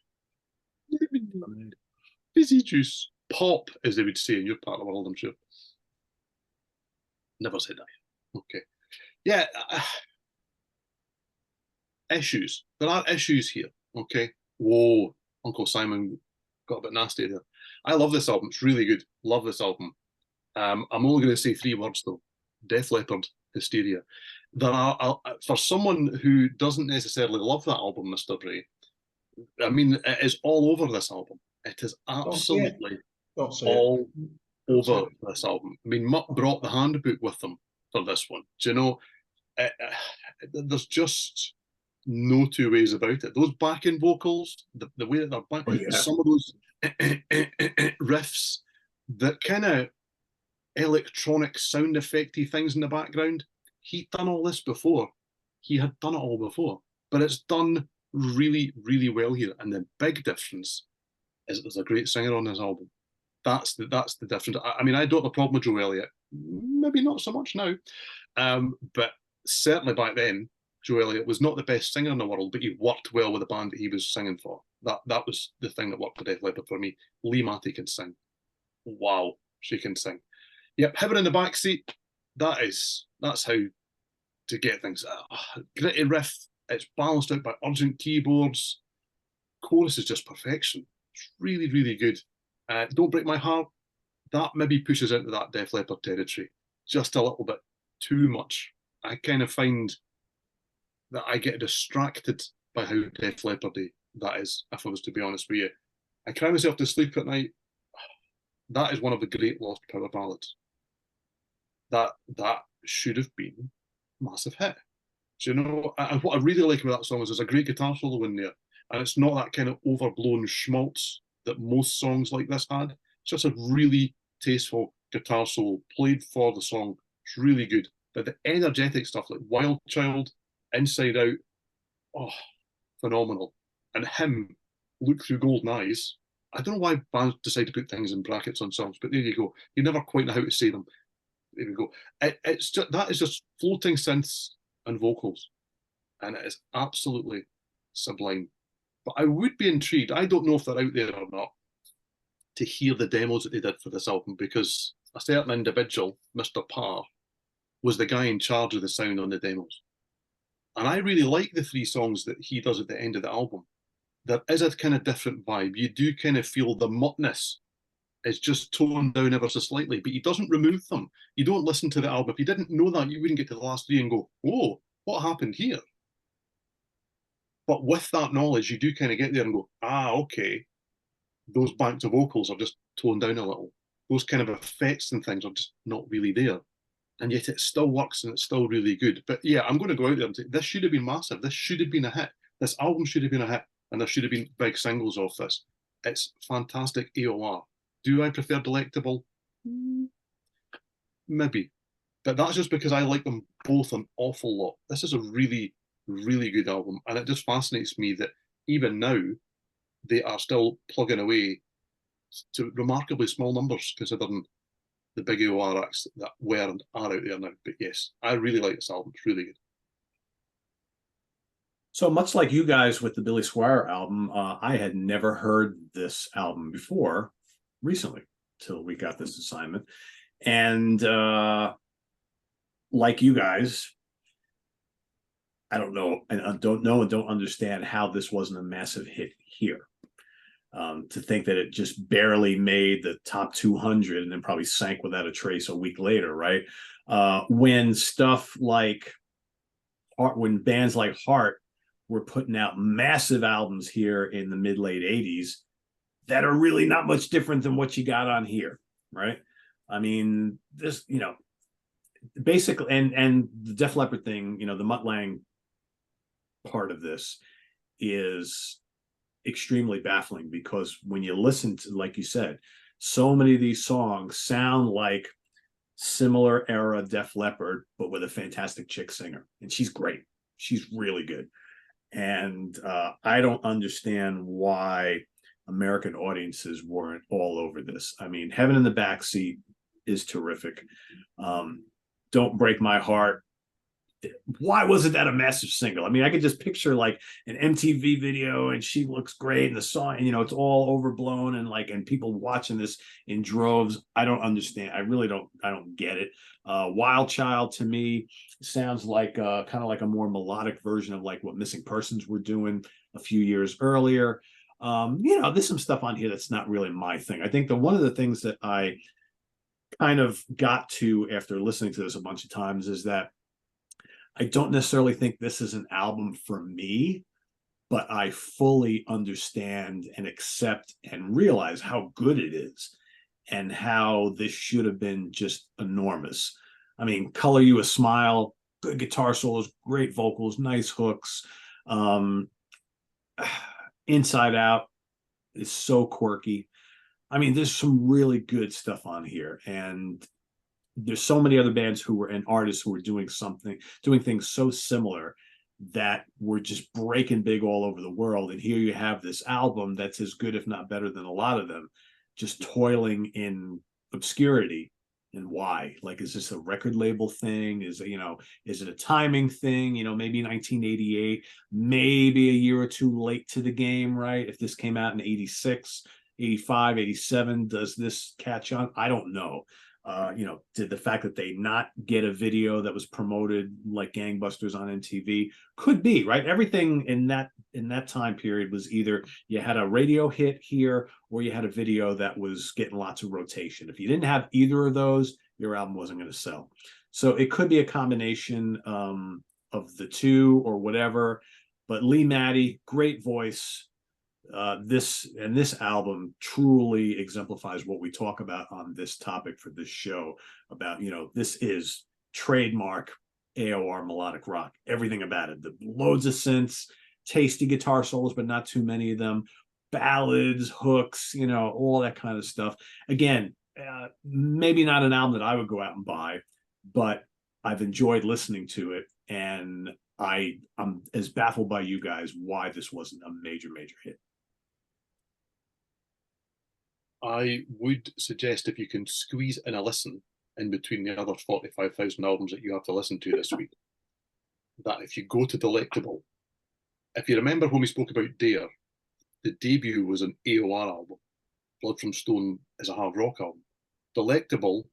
Fizzy juice. Pop, as they would say in your part of the world, I'm sure. Never said that. Okay. Yeah. Issues. There are issues here. Okay. Whoa. Uncle Simon got a bit nasty there. I love this album. It's really good. Love this album. I'm only going to say 3 words though. Def Leppard, Hysteria. There are, for someone who doesn't necessarily love that album, Mr. Bray, I mean, it is all over this album. It is absolutely all over this album. I mean, Mutt brought the handbook with them for this one. Do you know, there's just no two ways about it. Those backing vocals, the way that they're back, some of those riffs, that kind of electronic sound effecty things in the background, he'd done all this before. He had done it all before, but it's done really, really well here. And the big difference is there's a great singer on this album. That's the difference. I mean, I don't have a problem with Joe Elliott. Maybe not so much now, but certainly back then, Joe Elliott was not the best singer in the world, but he worked well with the band that he was singing for. That was the thing that worked for Def Leppard for me. Lee Matty can sing. Wow, she can sing. Yep, Heaven in the Backseat. That's how to get things. Gritty riff. It's balanced out by urgent keyboards. Chorus is just perfection. It's really, really good. Don't Break My Heart. That maybe pushes into that Def Leppard territory just a little bit too much. I kind of find that I get distracted by how Def Leppardy that is, if I was to be honest with you. I Cry Myself to Sleep at Night. That is one of the great lost power ballads. That should have been a massive hit. Do you know? And what I really like about that song is there's a great guitar solo in there, And it's not that kind of overblown schmaltz that most songs like this had. It's just a really tasteful guitar solo played for the song. It's really good. But the energetic stuff like Wild Child, Inside Out, oh, phenomenal. And him, Look Through Golden Eyes. I don't know why bands decide to put things in brackets on songs, but there you go. You never quite know how to say them. There we go. It's just, that is just floating synths and vocals, and it is absolutely sublime. But I would be intrigued. I don't know if they're out there or not, to hear the demos that they did for this album, because a certain individual, Mr. Parr, was the guy in charge of the sound on the demos. And I really like the 3 songs that he does at the end of the album. There is a kind of different vibe. You do kind of feel the muttness is just toned down ever so slightly, but he doesn't remove them. You don't listen to the album. If you didn't know that, you wouldn't get to the last 3 and go, "Whoa, what happened here?" But with that knowledge, you do kind of get there and go, okay, those back to vocals are just toned down a little. Those kind of effects and things are just not really there. And yet it still works and it's still really good. But yeah, I'm going to go out there and say, this should have been massive. This should have been a hit. This album should have been a hit. And there should have been big singles off this. It's fantastic AOR. Do I prefer Delectable? Maybe. But that's just because I like them both an awful lot. This is a really, really good album. And it just fascinates me that even now, they are still plugging away to remarkably small numbers, considering the big AOR acts that were and are out there now. But yes, I really like this album. It's really good. So much like you guys with the Billy Squier album, I had never heard this album before recently till we got this assignment. And like you guys, I don't know and don't understand how this wasn't a massive hit here. To think that it just barely made the top 200 and then probably sank without a trace a week later, right? When stuff like when bands like Heart were putting out massive albums here in the mid-late 80s that are really not much different than what you got on here, right? I mean, this, basically, and the Def Leppard thing, the Mutt Lange part of this is extremely baffling, because when you listen to, like you said, so many of these songs sound like similar era Def Leppard, but with a fantastic chick singer. And she's great. She's really good. And I don't understand why American audiences weren't all over this. I mean, Heaven in the Backseat is terrific. Don't Break My Heart. Why wasn't that a massive single? I mean, I could just picture like an MTV video and she looks great and the song, and it's all overblown and people watching this in droves. I don't understand. I don't get it. Wild Child to me sounds like kind of like a more melodic version of like what Missing Persons were doing a few years earlier. There's some stuff on here that's not really my thing. I think one of the things that I kind of got to after listening to this a bunch of times is that I don't necessarily think this is an album for me, but I fully understand and accept and realize how good it is and how this should have been just enormous. I mean, Color You a Smile, good guitar solos, great vocals, nice hooks. Inside Out is so quirky. I mean, there's some really good stuff on here, and there's so many other bands and artists who were doing things so similar that were just breaking big all over the world. And here you have this album that's as good, if not better than a lot of them, just toiling in obscurity. And why? Like, is this a record label thing? Is it a timing thing? Maybe 1988, maybe a year or two late to the game, right? If this came out in 86, 85, 87, does this catch on? I don't know. Did the fact that they not get a video that was promoted like gangbusters on MTV? Could be, right? Everything in that time period was either you had a radio hit here or you had a video that was getting lots of rotation. If you didn't have either of those, your album wasn't going to sell. So it could be a combination of the two or whatever. But Lee Matty, great voice. This album truly exemplifies what we talk about on this topic for this show about, this is trademark AOR melodic rock, everything about it, the loads of synths, tasty guitar solos, but not too many of them. Ballads, hooks, you know, all that kind of stuff. Again, maybe not an album that I would go out and buy, but I've enjoyed listening to it, and I'm as baffled by you guys why this wasn't a major hit. I would suggest, if you can squeeze in a listen in between the other 45,000 albums that you have to listen to this week, that if you go to Delectable, if you remember when we spoke about Dare, the debut was an AOR album. Blood from Stone is a hard rock album. Delectable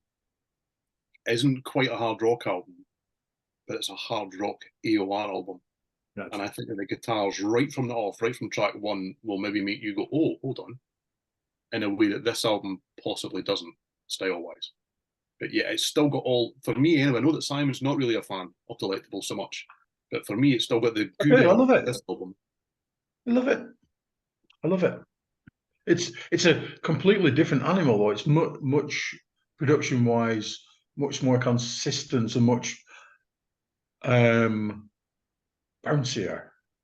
isn't quite a hard rock album, but it's a hard rock AOR album. Gotcha. And I think that the guitars right from the off, right from track one, will maybe make you go, oh, hold on, in a way that this album possibly doesn't, style-wise. But yeah, it's still got all, for me anyway, I know that Simon's not really a fan of Delectable so much, but for me, it's still got the good I love it. This album. I love it. I love it. It's a completely different animal, though. It's much production-wise, much more consistent and much bouncier.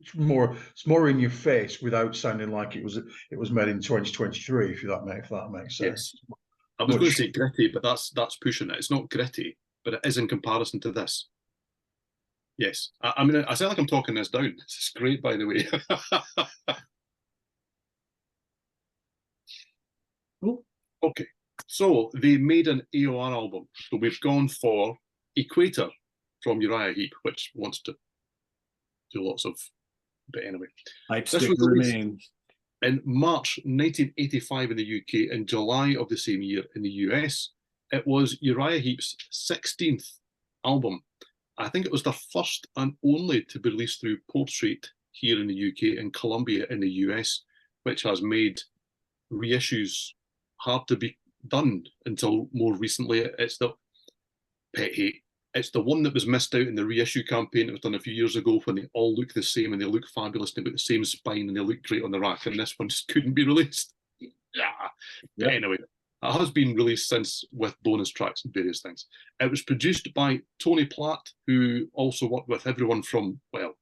It's more in your face without sounding like it was made in 2023. If that makes sense. Yes. I was going to say gritty, but that's pushing it. It's not gritty, but it is in comparison to this. Yes. I mean, I sound like I'm talking this down. This is great, by the way. Okay. So they made an AOR album. So we've gone for Equator from Uriah Heep, which wants to do lots of, but anyway. This was remains in March 1985 in the UK, in July of the same year in the US. It was Uriah Heep's 16th album. I think it was their first and only to be released through Portrait here in the UK and Columbia in the US, which has made reissues hard to be done until more recently. It's the pet hate. It's the one that was missed out in the reissue campaign that was done a few years ago, when they all look the same and they look fabulous and they've got the same spine and they look great on the rack, and this one just couldn't be released. But anyway, it has been released since with bonus tracks and various things. It was produced by Tony Platt, who also worked with everyone from, well,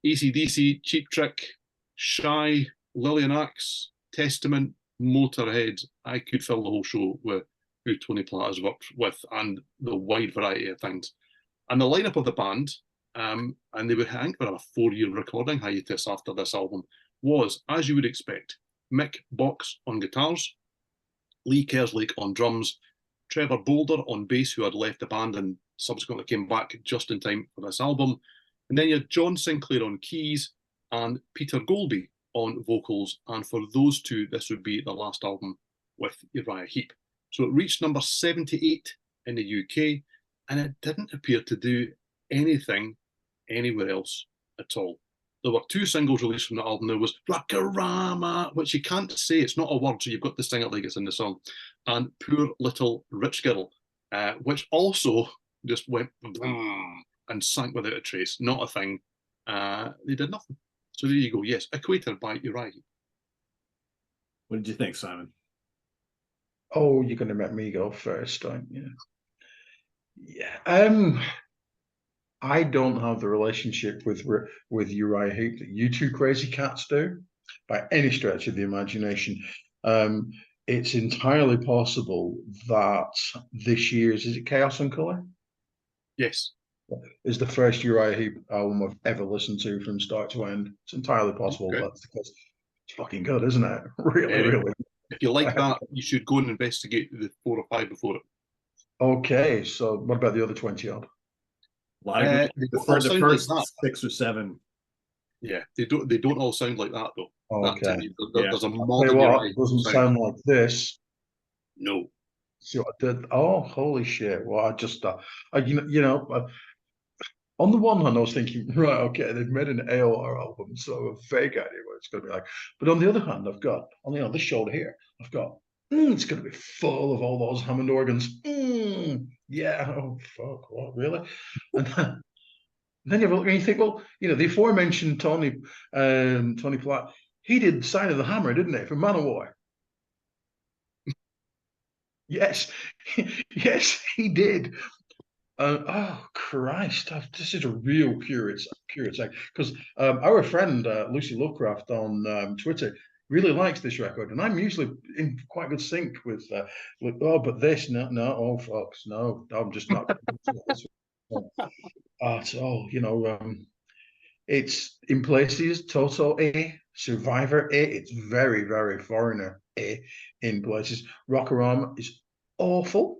AC/DC, Cheap Trick, Shy, Lillian Axe, Testament, Motorhead. I could fill the whole show with who Tony Platt has worked with and the wide variety of things. And the lineup of the band, and they were, I think, were on a 4-year recording hiatus after this album, was, as you would expect, Mick Box on guitars, Lee Kerslake on drums, Trevor Boulder on bass, who had left the band and subsequently came back just in time for this album. And then you had John Sinclair on keys and Peter Golby on vocals. And for those two, this would be the last album with Uriah Heep. So it reached number 78 in the UK, and it didn't appear to do anything anywhere else at all. There were 2 singles released from the album. There was Rockarama, which you can't say, it's not a word, so you've got to sing it like it's in the song, and Poor Little Rich Girl, which also just went and sank without a trace. Not a thing. They did nothing. So there you go. Yes, Equator by Uriah Heep. What did you think, Simon? Oh, you're going to make me go first, aren't you? Yeah. I don't have the relationship with Uriah Heep that you two crazy cats do, by any stretch of the imagination. It's entirely possible that this year's, is it Chaos and Colour? Yes. Is the first Uriah Heep album I've ever listened to from start to end. It's entirely possible. Okay. That's because it's fucking good, isn't it? Really. If you like that, you should go and investigate the 4 or 5 before it. Okay, so what about the other 20 odd? A lot of the first like 6 or 7. Yeah, they don't all sound like that though. Okay. There's a modern. It doesn't sound like this. No. See what I did? Oh, holy shit! Well, I just, on the one hand, I was thinking, right, okay, they've made an AOR album, so a vague idea what it's going to be like. But on the other hand, I've got, on this shoulder here, I've got, it's going to be full of all those Hammond organs. Yeah, oh, fuck, what, really? And then you look and you think, well, the aforementioned Tony Platt, he did Sign of the Hammer, didn't he, for Manowar? Yes, yes, he did. Oh Christ! This is a real curious thing because our friend Lucy Lovecraft on Twitter really likes this record, and I'm usually in quite good sync with oh, but this no, oh folks, no, I'm just not this one at all. You know, it's in places Toto A, Survivor A. It's very very Foreigner A in places. Rockorama is awful.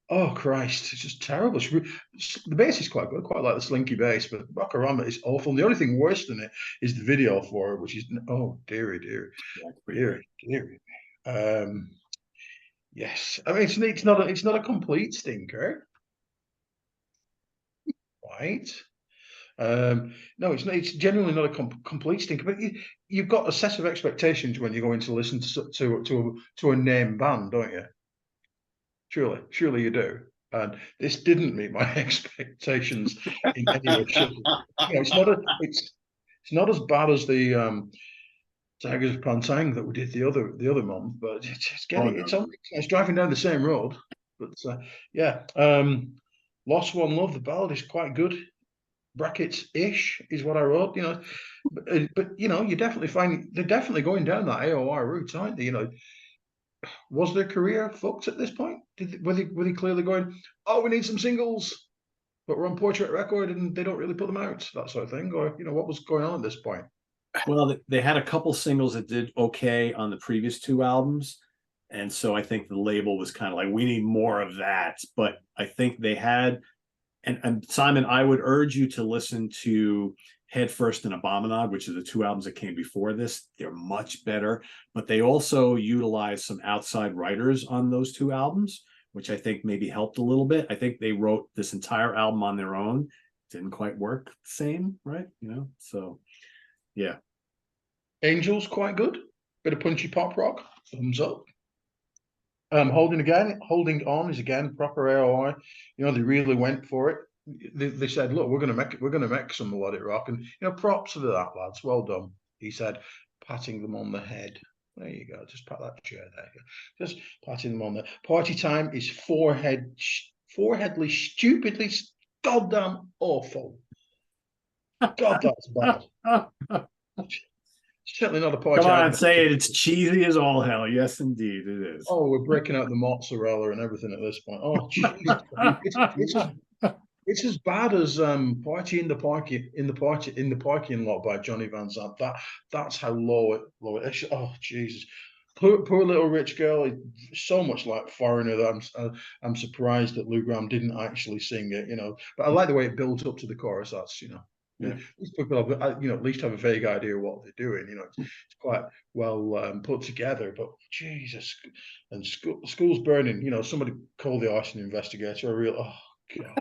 Oh Christ, it's just terrible. The bass is quite good, quite like the slinky bass, but Rockorama is awful. And the only thing worse than it is the video for it, which is oh dearie, dearie. Um, yes, I mean it's not a complete stinker, right? No, it's not. It's genuinely not a complete stinker. But you've got a set of expectations when you go in to listen to a name band, don't you? Surely you do. And this didn't meet my expectations in any way. You know, it's not as bad as the Tigers of Pantang that we did the other month, but it's getting it's driving down the same road. But yeah, Lost One Love, the ballad is quite good. Brackets ish is what I wrote. You know, but you know, you definitely find they're definitely going down that AOR route, aren't they? You know, was their career fucked at this point? Were they clearly going, oh, we need some singles, but we're on Portrait Record and they don't really put them out, that sort of thing? Or, you know, what was going on at this point? Well, they had a couple singles that did okay on the previous two albums. And so I think the label was kind of like, we need more of that. But I think they had, and Simon, I would urge you to listen to Head First and Abominog, which are the two albums that came before this. They're much better, but they also utilize some outside writers on those two albums, which I think maybe helped a little bit. I think they wrote this entire album on their own. Didn't quite work the same, right? You know, so yeah. Angels, quite good. Bit of punchy pop rock. Thumbs up. Holding on is again proper AOI. You know, they really went for it. They said, look, we're gonna make some melodic rock, and you know, props to that, lads. Well done. He said, patting them on the head. There you go. Just pat that chair there. Just patting them on the party time is foreheadly, stupidly, goddamn awful. God, that's bad. Certainly not a party. Come on, say it. It's cheesy as all hell. Yes, indeed, it is. Oh, we're breaking out the mozzarella and everything at this point. Oh, it's as bad as Party in the Parking Lot by Johnny Van Zandt. That's how low it is. Oh Jesus. Poor little rich girl, so much like Foreigner that I'm surprised that Lou Gramm didn't actually sing it, you know. But I like the way it built up to the chorus. That's, you know, yeah. These people have, you know, at least have a vague idea of what they're doing. You know, it's quite well put together. But Jesus, and school's burning. You know, somebody called the arson investigator. A real God.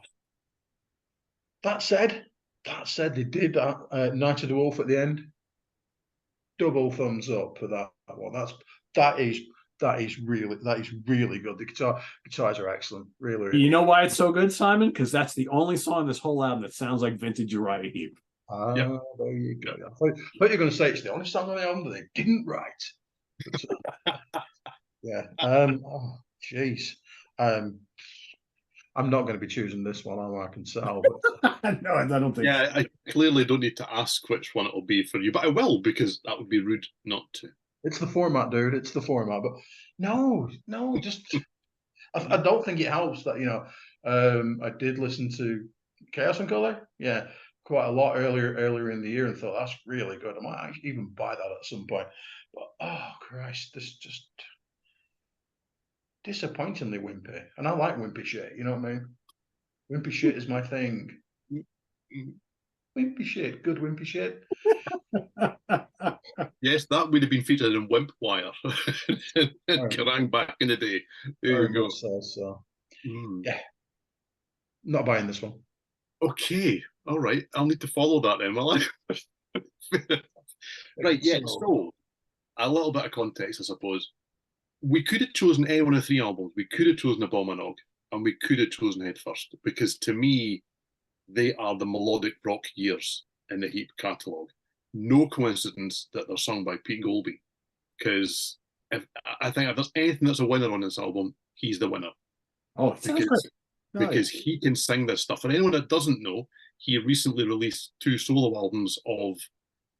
That said, they did Night of the Wolf at the end. Double thumbs up for that one. That is really good. The guitars are excellent. Really. You know why it's so good, Simon? Because that's the only song on this whole album that sounds like vintage Uriah Heep. There you go. I thought you were going to say it's the only song on the album that they didn't write. Yeah. Oh, jeez. I'm not going to be choosing this one, I can tell. But... no, I don't think. Yeah, I clearly don't need to ask which one it'll be for you, but I will, because that would be rude not to. It's the format, dude. It's the format. But no, just I don't think it helps that, you know, I did listen to Chaos and Color, yeah, quite a lot earlier in the year, and thought that's really good. I might actually even buy that at some point. But oh Christ, this just disappointingly wimpy, and I like wimpy shit. You know what I mean? Wimpy shit is my thing. Wimpy shit, good wimpy shit. Yes, that would have been featured in Wimp Wire. Kerrang back in the day. There you go. So. Yeah. Not buying this one. Okay. All right. I'll need to follow that then, will I? Right, yeah. So, a little bit of context, I suppose. We could have chosen any one of the three albums. We could have chosen Abominog, and we could have chosen Head First, because to me, they are the melodic rock years in the Heap catalogue. No coincidence that they're sung by Pete Golby, because I think if there's anything that's a winner on this album, he's the winner. Oh, it sounds great. because he can sing this stuff. For anyone that doesn't know, he recently released 2 solo albums of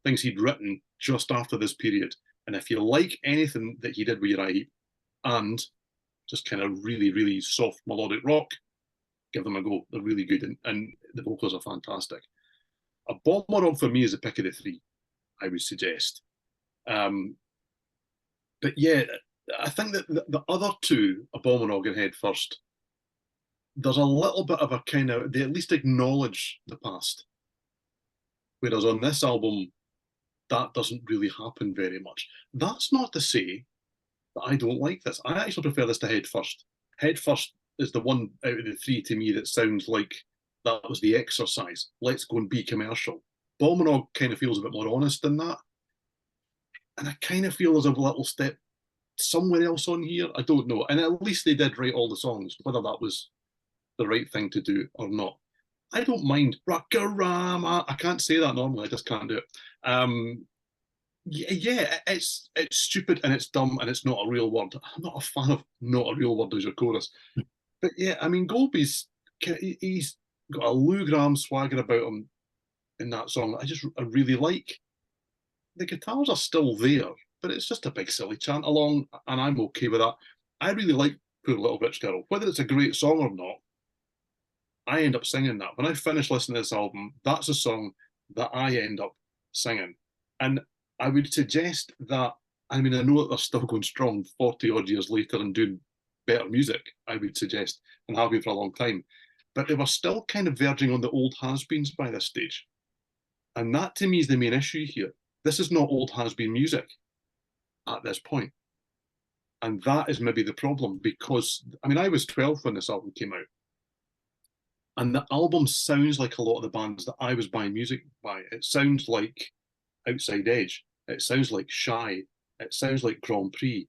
things he'd written just after this period. And if you like anything that he did with Uriah Heep and just kind of really, really soft melodic rock, give them a go. They're really good, and the vocals are fantastic. A Bomberog for me is a pick of the 3, I would suggest. But yeah, I think that the other 2, A Bomberog and Head First, there's a little bit of a kind of, they at least acknowledge the past. Whereas on this album, that doesn't really happen very much. That's not to say that I don't like this. I actually prefer this to Head First. Head First is the one out of the 3 to me that sounds like that was the exercise. Let's go and be commercial. Bomberog kind of feels a bit more honest than that. And I kind of feel there's a little step somewhere else on here. I don't know. And at least they did write all the songs, whether that was the right thing to do or not. I don't mind Rockarama. I can't say that normally. I just can't do it. Yeah, it's stupid and it's dumb and it's not a real word. I'm not a fan of not a real word as your chorus. But yeah, I mean, Golby's, he's got a Lou Gramm swagger about him in that song that I really like. The guitars are still there, but it's just a big silly chant along, and I'm okay with that. I really like Poor Little Rich Girl. Whether it's a great song or not, I end up singing that. When I finish listening to this album, that's a song that I end up singing. And I would suggest that, I mean, I know that they're still going strong 40 odd years later and doing better music, I would suggest, and have been for a long time. But they were still kind of verging on the old has-beens by this stage. And that to me is the main issue here. This is not old has-been music at this point. And that is maybe the problem, because, I mean, I was 12 when this album came out. And the album sounds like a lot of the bands that I was buying music by. It sounds like Outside Edge. It sounds like Shy. It sounds like Grand Prix.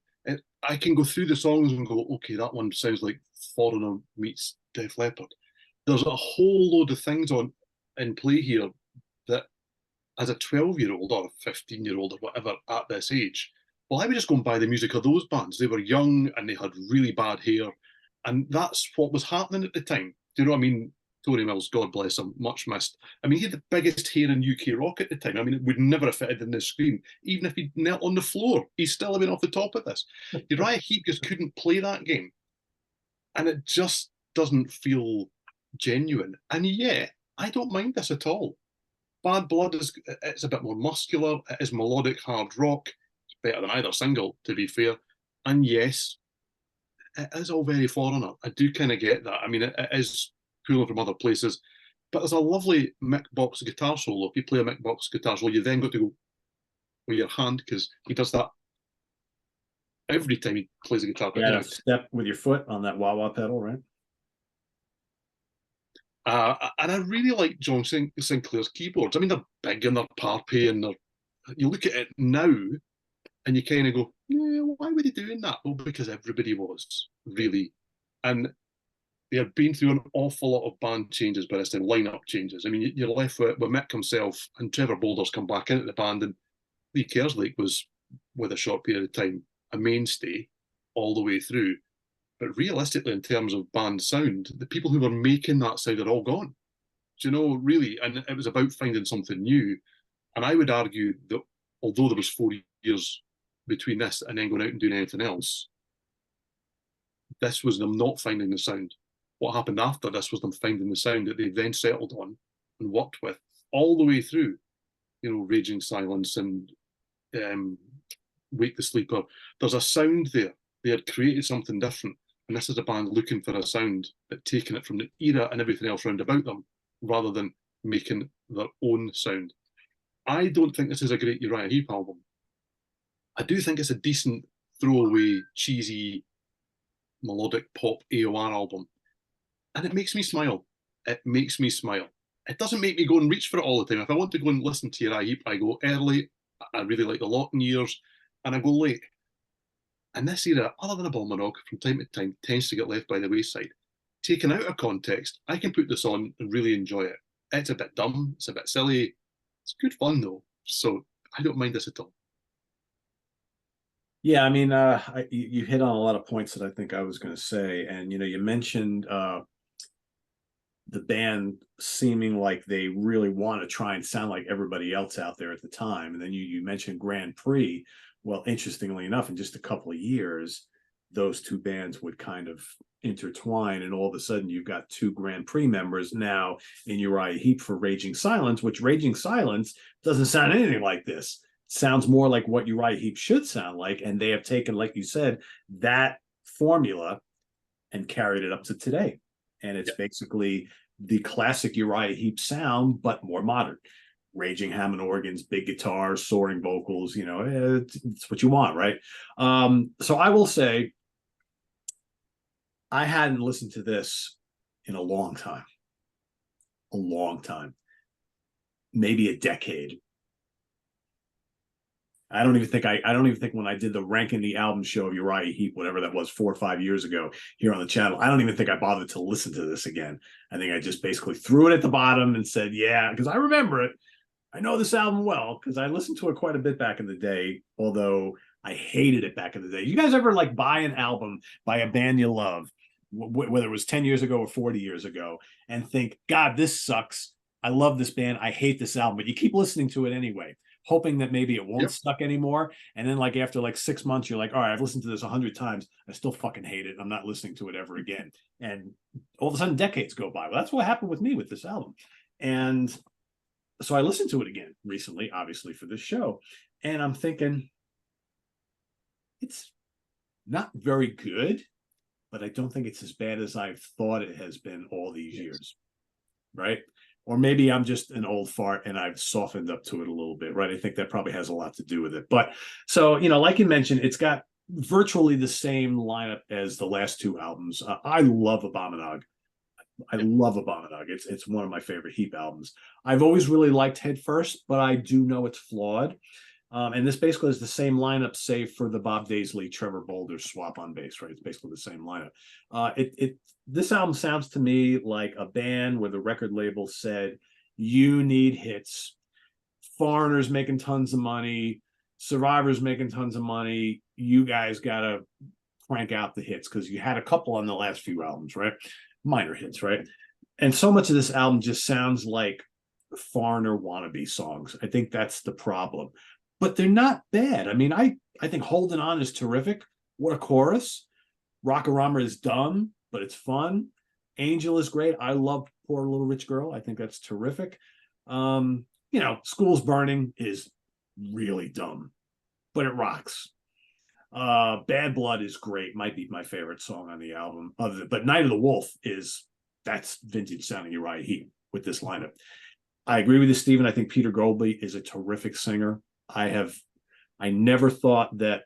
I can go through the songs and go, okay, that one sounds like Foreigner meets Def Leppard. There's a whole load of things in play here that, as a 12-year-old or a 15-year-old or whatever at this age, well, I would just go and buy the music of those bands. They were young and they had really bad hair. And that's what was happening at the time. Do you know what I mean? Tony Mills, God bless him, much missed. I mean, he had the biggest hair in UK rock at the time. I mean, it would never have fitted in the screen. Even if he'd knelt on the floor, he's still have been off the top of this. Uriah Heep just couldn't play that game. And it just doesn't feel genuine. And yet, I don't mind this at all. Bad Blood it's a bit more muscular. It is melodic hard rock. It's better than either single, to be fair. And yes, it is all very Foreigner. I do kind of get that. I mean, it is pulling from other places, but there's a lovely Mick Box guitar solo. If you play a Mick Box guitar solo, you then got to go with your hand, because he does that every time he plays a guitar. Yeah, step with your foot on that wah-wah pedal, right? And I really like John Sinclair's keyboards. I mean, they're big and they're parpy, and you look at it now and you kind of go, yeah, why were they doing that? Well, because everybody was, really. And they had been through an awful lot of band changes by this time, lineup changes. I mean, you're left with Mick himself and Trevor Boulders come back into the band, and Lee Kerslake was, with a short period of time, a mainstay all the way through. But realistically, in terms of band sound, the people who were making that sound are all gone. Do you know, really? And it was about finding something new. And I would argue that although there was 4 years between this and then going out and doing anything else, this was them not finding the sound. What happened after this was them finding the sound that they then settled on and worked with all the way through. You know, Raging Silence and Wake the Sleeper. There's a sound there. They had created something different. And this is a band looking for a sound, but taking it from the era and everything else round about them, rather than making their own sound. I don't think this is a great Uriah Heep album. I do think it's a decent throwaway, cheesy, melodic pop AOR album. And it makes me smile. It makes me smile. It doesn't make me go and reach for it all the time. If I want to go and listen to Uriah Heep, I go early. I really like the Locking Years, and I go late. And this era, other than a Bomberog, from time to time, tends to get left by the wayside. Taken out of context, I can put this on and really enjoy it. It's a bit dumb, it's a bit silly. It's good fun, though. So I don't mind this at all. Yeah, I mean, you hit on a lot of points that I think I was going to say. And, you know, you mentioned the band seeming like they really want to try and sound like everybody else out there at the time. And then you mentioned Grand Prix. Well, interestingly enough, in just a couple of years, those two bands would kind of intertwine, and all of a sudden you've got two Grand Prix members now in Uriah Heep for Raging Silence, which Raging Silence doesn't sound anything like this. It sounds more like what Uriah Heep should sound like, and they have taken, like you said, that formula and carried it up to today. And it's basically the classic Uriah Heep sound, but more modern. Raging Hammond organs, big guitars, soaring vocals, it's what you want, right? So I will say, I hadn't listened to this in a long time, maybe a decade. I don't even think when I did the ranking the album show of Uriah Heep, whatever that was, 4 or 5 years ago here on the channel, I don't even think I bothered to listen to this again. I think I just basically threw it at the bottom and said, yeah, because I remember it. I know this album well because I listened to it quite a bit back in the day, although I hated it back in the day. You guys ever like buy an album by a band you love, whether it was 10 years ago or 40 years ago, and think, God, this sucks. I love this band. I hate this album, but you keep listening to it anyway, hoping that maybe it won't suck anymore. And then like after like 6 months, you're like, all right, I've listened to this 100 times. I still fucking hate it. I'm not listening to it ever again. And all of a sudden decades go by. Well, that's what happened with me with this album. And so I listened to it again recently, obviously for this show. And I'm thinking, it's not very good, but I don't think it's as bad as I've thought it has been all these years. Right. Or maybe I'm just an old fart and I've softened up to it a little bit, right? I think that probably has a lot to do with it. But so, like you mentioned, it's got virtually the same lineup as the last two albums. I love Abominog. It's one of my favorite Heap albums. I've always really liked Head First, but I do know it's flawed. And this basically is the same lineup, save for the Bob Daisley, Trevor Bolder swap on bass, right? It's basically the same lineup. This album sounds to me like a band where the record label said, you need hits. Foreigner's making tons of money. Survivor's making tons of money. You guys got to crank out the hits because you had a couple on the last few albums, right? Minor hits, right? And so much of this album just sounds like Foreigner wannabe songs. I think that's the problem. But they're not bad. I mean, I think Holding On is terrific. What a chorus. Rockarama is dumb, but it's fun. Angel is great. I love Poor Little Rich Girl. I think that's terrific. School's Burning is really dumb, but it rocks. Bad Blood is great. Might be my favorite song on the album. But Night of the Wolf that's vintage sounding Uriah Heep with this lineup. I agree with you, Steven. I think Peter Goldby is a terrific singer. I never thought that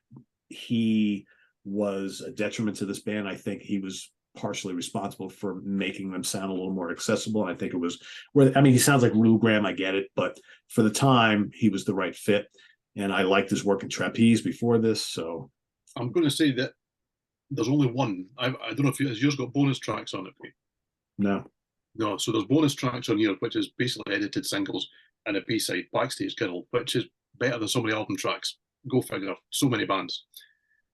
he was a detriment to this band. I think he was partially responsible for making them sound a little more accessible. And I think it was he sounds like Lou Gramm, I get it, but for the time he was the right fit. And I liked his work in Trapeze before this. So I'm going to say that there's only one. I don't know if has yours got bonus tracks on it, Pete? No. No, so there's bonus tracks on here, which is basically edited singles and a B-side, Backstage Girl, which is better than so many album tracks. Go figure. So many bands.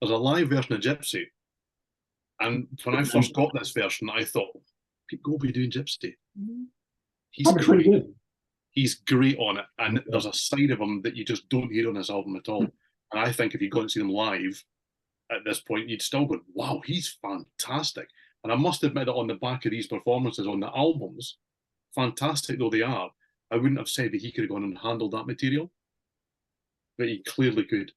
There's a live version of Gypsy. And when I first got this version, I thought, Pete Goldby doing Gypsy. He's great. Good. He's great on it. And there's a side of him that you just don't hear on this album at all. And I think if you go and see them live at this point, you'd still go, wow, he's fantastic. And I must admit that on the back of these performances on the albums, fantastic though they are, I wouldn't have said that he could have gone and handled that material. But he clearly could.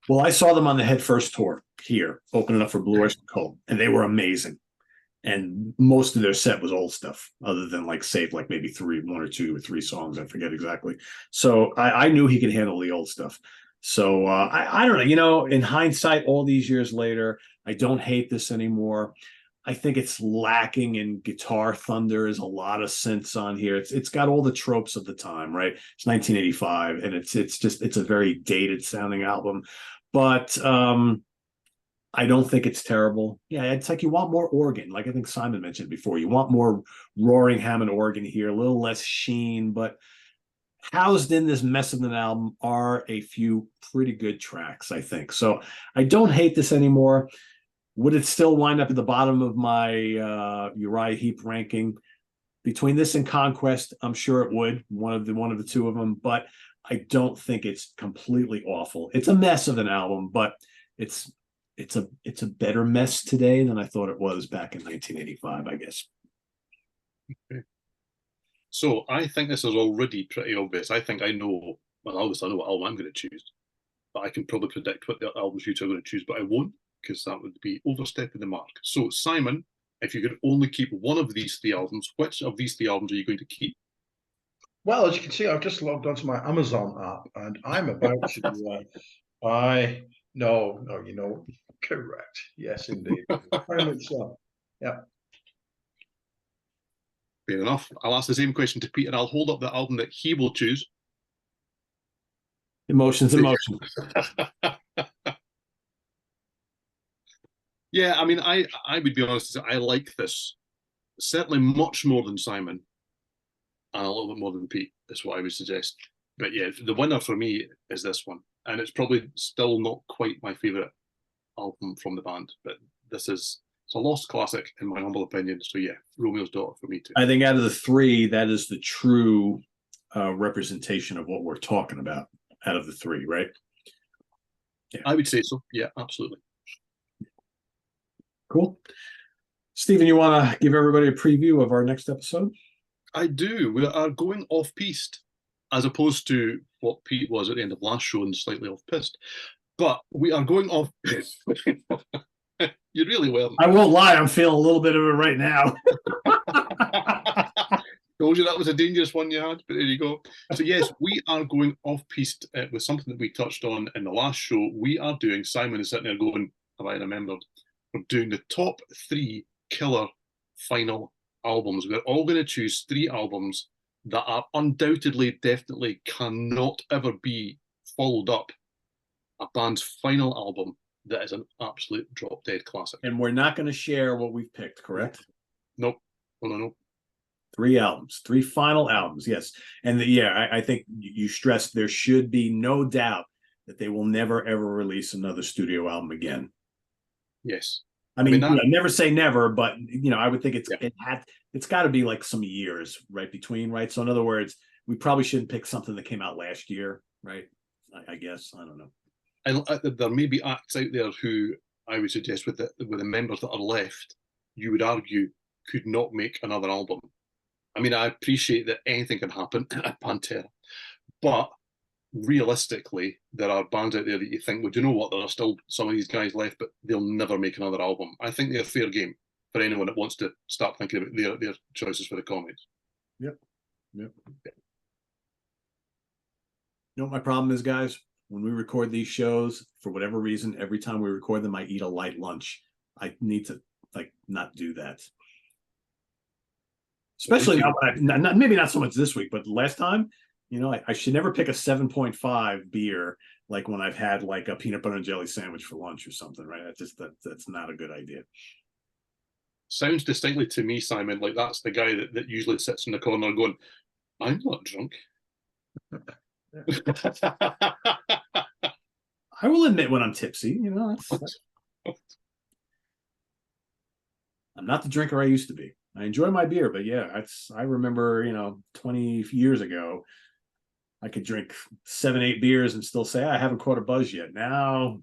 Well, I saw them on the Head First tour here, opening up for Blue Oyster Cult, and they were amazing. And most of their set was old stuff, other than save maybe 1 or 2 or 3 songs. I forget exactly. So I knew he could handle the old stuff. So I don't know, in hindsight, all these years later, I don't hate this anymore. I think it's lacking in guitar thunder. There's a lot of synths on here. It's got all the tropes of the time, right? It's 1985, and it's a very dated sounding album. But I don't think it's terrible. Yeah, it's like you want more organ, like I think Simon mentioned before. You want more roaring Hammond organ here, a little less sheen, but housed in this mess of an album are a few pretty good tracks, I think. So I don't hate this anymore. Would it still wind up at the bottom of my Uriah Heep ranking? Between this and Conquest, I'm sure it would, one of the two of them, but I don't think it's completely awful. It's a mess of an album, but it's a better mess today than I thought it was back in 1985, I guess. Okay. So I think this is already pretty obvious. I think I know, well, obviously I know what album I'm going to choose, but I can probably predict what the albums you two are going to choose, but I won't, because that would be overstepping the mark. So Simon, if you could only keep one of these three albums, which of these three albums are you going to keep? Well, as you can see, I've just logged onto my Amazon app, and I'm about to buy. No, you know, correct. Yes, indeed. Very much so. Yeah. Fair enough. I'll ask the same question to Pete, and I'll hold up the album that he will choose. Emotions. Yeah, I mean, I would be honest, I like this certainly much more than Simon, and a little bit more than Pete, is what I would suggest. But yeah, the winner for me is this one, and it's probably still not quite my favourite album from the band, but it's a lost classic in my humble opinion. So yeah, Romeo's Daughter for me too. I think out of the three, that is the true representation of what we're talking about out of the three, right? Yeah. I would say so. Yeah, absolutely. Cool. Steven, you want to give everybody a preview of our next episode? I do. We are going off-piste, as opposed to what Pete was at the end of last show and slightly off-piste. But we are going off. You really will. I won't lie, I'm feeling a little bit of it right now. Told you that was a dangerous one you had, but there you go. So yes, we are going off-piste with something that we touched on in the last show. We are doing, Simon is sitting there going, have I remembered? We're doing the top 3 killer final albums. We're all going to choose 3 albums that are undoubtedly, definitely cannot ever be followed up a band's final album that is an absolute drop dead classic. And we're not going to share what we've picked, correct? Nope. No. 3 albums, 3 final albums, yes. And I think you stressed there should be no doubt that they will never, ever release another studio album again. Yes. I mean never say never, but I would think it's got to be like some years right between, right? So in other words, we probably shouldn't pick something that came out last year, right? I guess, I don't know. And there may be acts out there who I would suggest with the members that are left, you would argue could not make another album. I mean, I appreciate that anything can happen at Pantera, but realistically, there are bands out there that you think, well, do you know what? There are still some of these guys left, but they'll never make another album. I think they're fair game for anyone that wants to start thinking about their choices for the comments. Yep. You know what my problem is, guys? When we record these shows, for whatever reason, every time we record them, I eat a light lunch. I need to not do that. Especially now, maybe not so much this week, but last time, I should never pick a 7.5 beer like when I've had like a peanut butter and jelly sandwich for lunch or something, right? That's not a good idea. Sounds distinctly to me, Simon, like that's the guy that usually sits in the corner going, I'm not drunk. I will admit when I'm tipsy, I'm not the drinker I used to be. I enjoy my beer, but yeah, I remember, 20 years ago, I could drink 7, 8 beers and still say I haven't caught a buzz yet. Now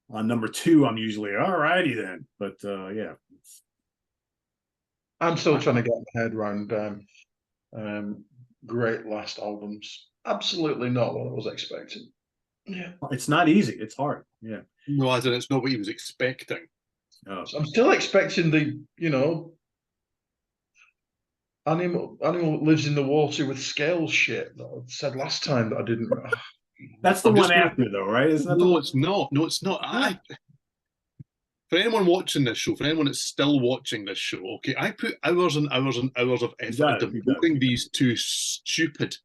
on number 2, I'm usually all righty then. But yeah. I'm still trying to get my head around great last albums. Absolutely not what I was expecting. Yeah. It's not easy. It's hard. Yeah. No, as in it's not what he was expecting. Oh. So I'm still expecting the, animal lives in the water with scales shit that I said last time that I didn't. That's the one after, though, right? Isn't that no, it's not. No, it's not. For anyone watching this show, for anyone that's still watching this show, okay, I put hours and hours and hours of effort into making these two stupid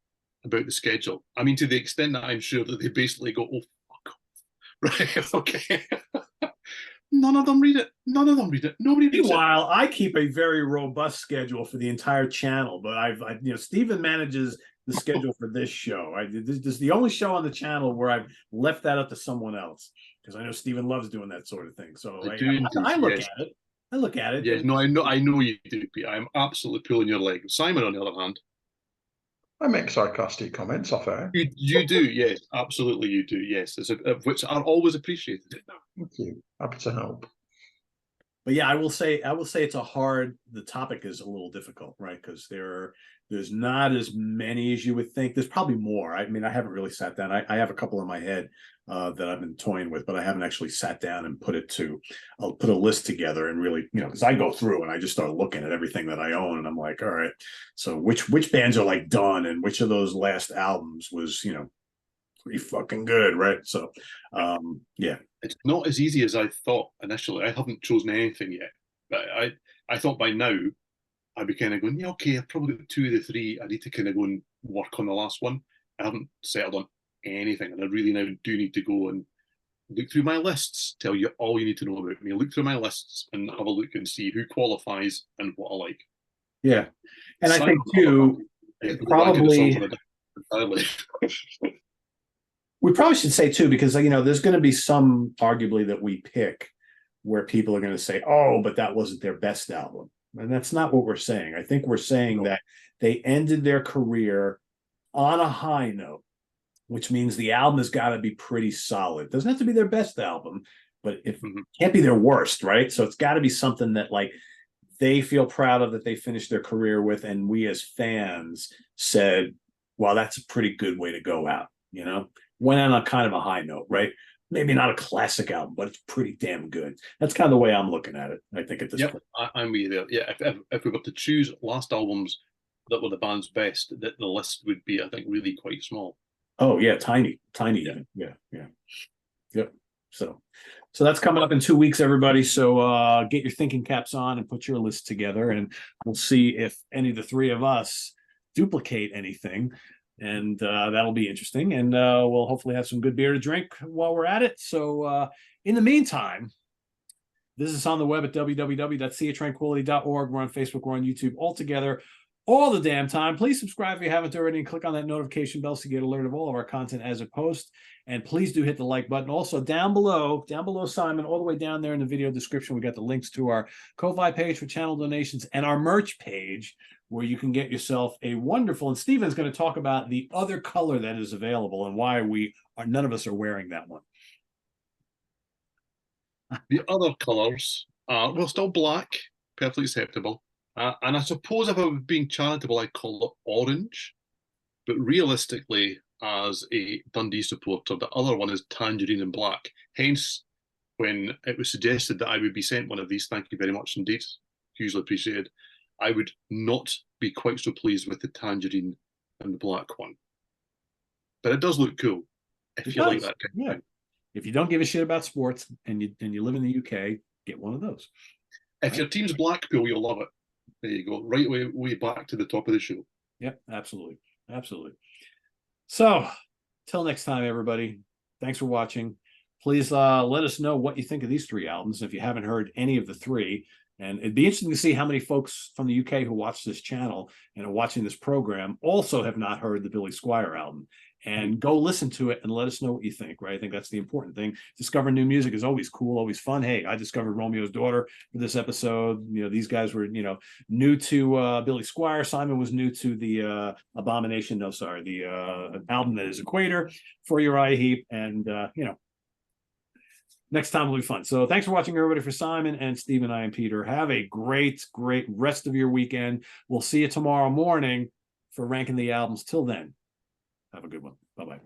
about the schedule. I mean, to the extent that I'm sure that they basically go, oh, fuck off. Right, okay. None of them read it. Nobody reads it. Meanwhile, I keep a very robust schedule for the entire channel, but Steven manages the schedule for this show. This is the only show on the channel where I've left that up to someone else, because I know Steven loves doing that sort of thing. So I look at it. I look at it. Yes, no, I know you do, Pete. I'm absolutely pulling your leg. Simon, on the other hand, I make sarcastic comments off air. you do, yes, absolutely, you do, yes, which are always appreciated. Thank you. Happy to help. But yeah, I will say the topic is a little difficult, right? Because there's not as many as you would think. There's probably more. I mean, I haven't really sat down. I have a couple in my head that I've been toying with, but I haven't actually sat down and I'll put a list together and really, because I go through and I just start looking at everything that I own and I'm like, all right, so which bands are like done and which of those last albums was, pretty fucking good, right? So yeah. It's not as easy as I thought initially. I haven't chosen anything yet, but I thought by now I'd be kind of going, yeah, okay, I've probably got 2 of the 3. I need to kind of go and work on the last one. I haven't settled on anything, and I really now do need to go and look through my lists, tell you all you need to know about me, look through my lists and have a look and see who qualifies and what I like. Yeah. And I think too, probably we probably should say too, because there's going to be some arguably that we pick where people are going to say, oh, but that wasn't their best album. And that's not what we're saying. I think we're saying that they ended their career on a high note, which means the album has got to be pretty solid. It doesn't have to be their best album, but it can't be their worst, right? So it's got to be something that like they feel proud of, that they finished their career with, and we as fans said, well, that's a pretty good way to go out, went on a kind of a high note, right? Maybe not a classic album, but it's pretty damn good. That's kind of the way I'm looking at it, I think, at this point. I'm with you there. Yeah, if we were to choose last albums that were the band's best, that the list would be, I think, really quite small. Oh, yeah, tiny. Yeah. Yep. So that's coming up in 2 weeks, everybody. So get your thinking caps on and put your list together, and we'll see if any of the 3 of us duplicate anything. And that'll be interesting. And we'll hopefully have some good beer to drink while we're at it. So in the meantime, this is on the web at www.seatranquility.org. We're on Facebook. We're on YouTube all together all the damn time. Please subscribe if you haven't already and click on that notification bell so you get alert of all of our content as it posts. And please do hit the like button. Also down below, Simon, all the way down there in the video description, we got the links to our Ko-Fi page for channel donations and our merch page, where you can get yourself a wonderful, and Steven's going to talk about the other color that is available and why none of us are wearing that one. The other colours are, well, still black, perfectly acceptable. And I suppose if I was being charitable, I'd call it orange. But realistically, as a Dundee supporter, the other one is tangerine and black. Hence, when it was suggested that I would be sent one of these, thank you very much indeed, hugely appreciated, I would not be quite so pleased with the tangerine and the black one. But it does look cool if you like that kind of thing. If you don't give a shit about sports and you live in the UK, get one of those. If your team's Blackpool, you'll love it. There you go. Right way back to the top of the show. Yep, absolutely. So, till next time, everybody. Thanks for watching. Please let us know what you think of these 3 albums if you haven't heard any of the 3. And it'd be interesting to see how many folks from the UK who watch this channel and are watching this program also have not heard the Billy Squier album. And go listen to it and let us know what you think, right? I think that's the important thing. Discovering new music is always cool, always fun. Hey, I discovered Romeo's Daughter for this episode. These guys were, new to Billy Squier. Simon was new to the the album that is Equator for Uriah Heep. And, next time will be fun. So thanks for watching, everybody. For Simon and Steven, I am Peter. Have a great rest of your weekend. We'll see you tomorrow morning for ranking the albums. Till then, have a good one. Bye-bye.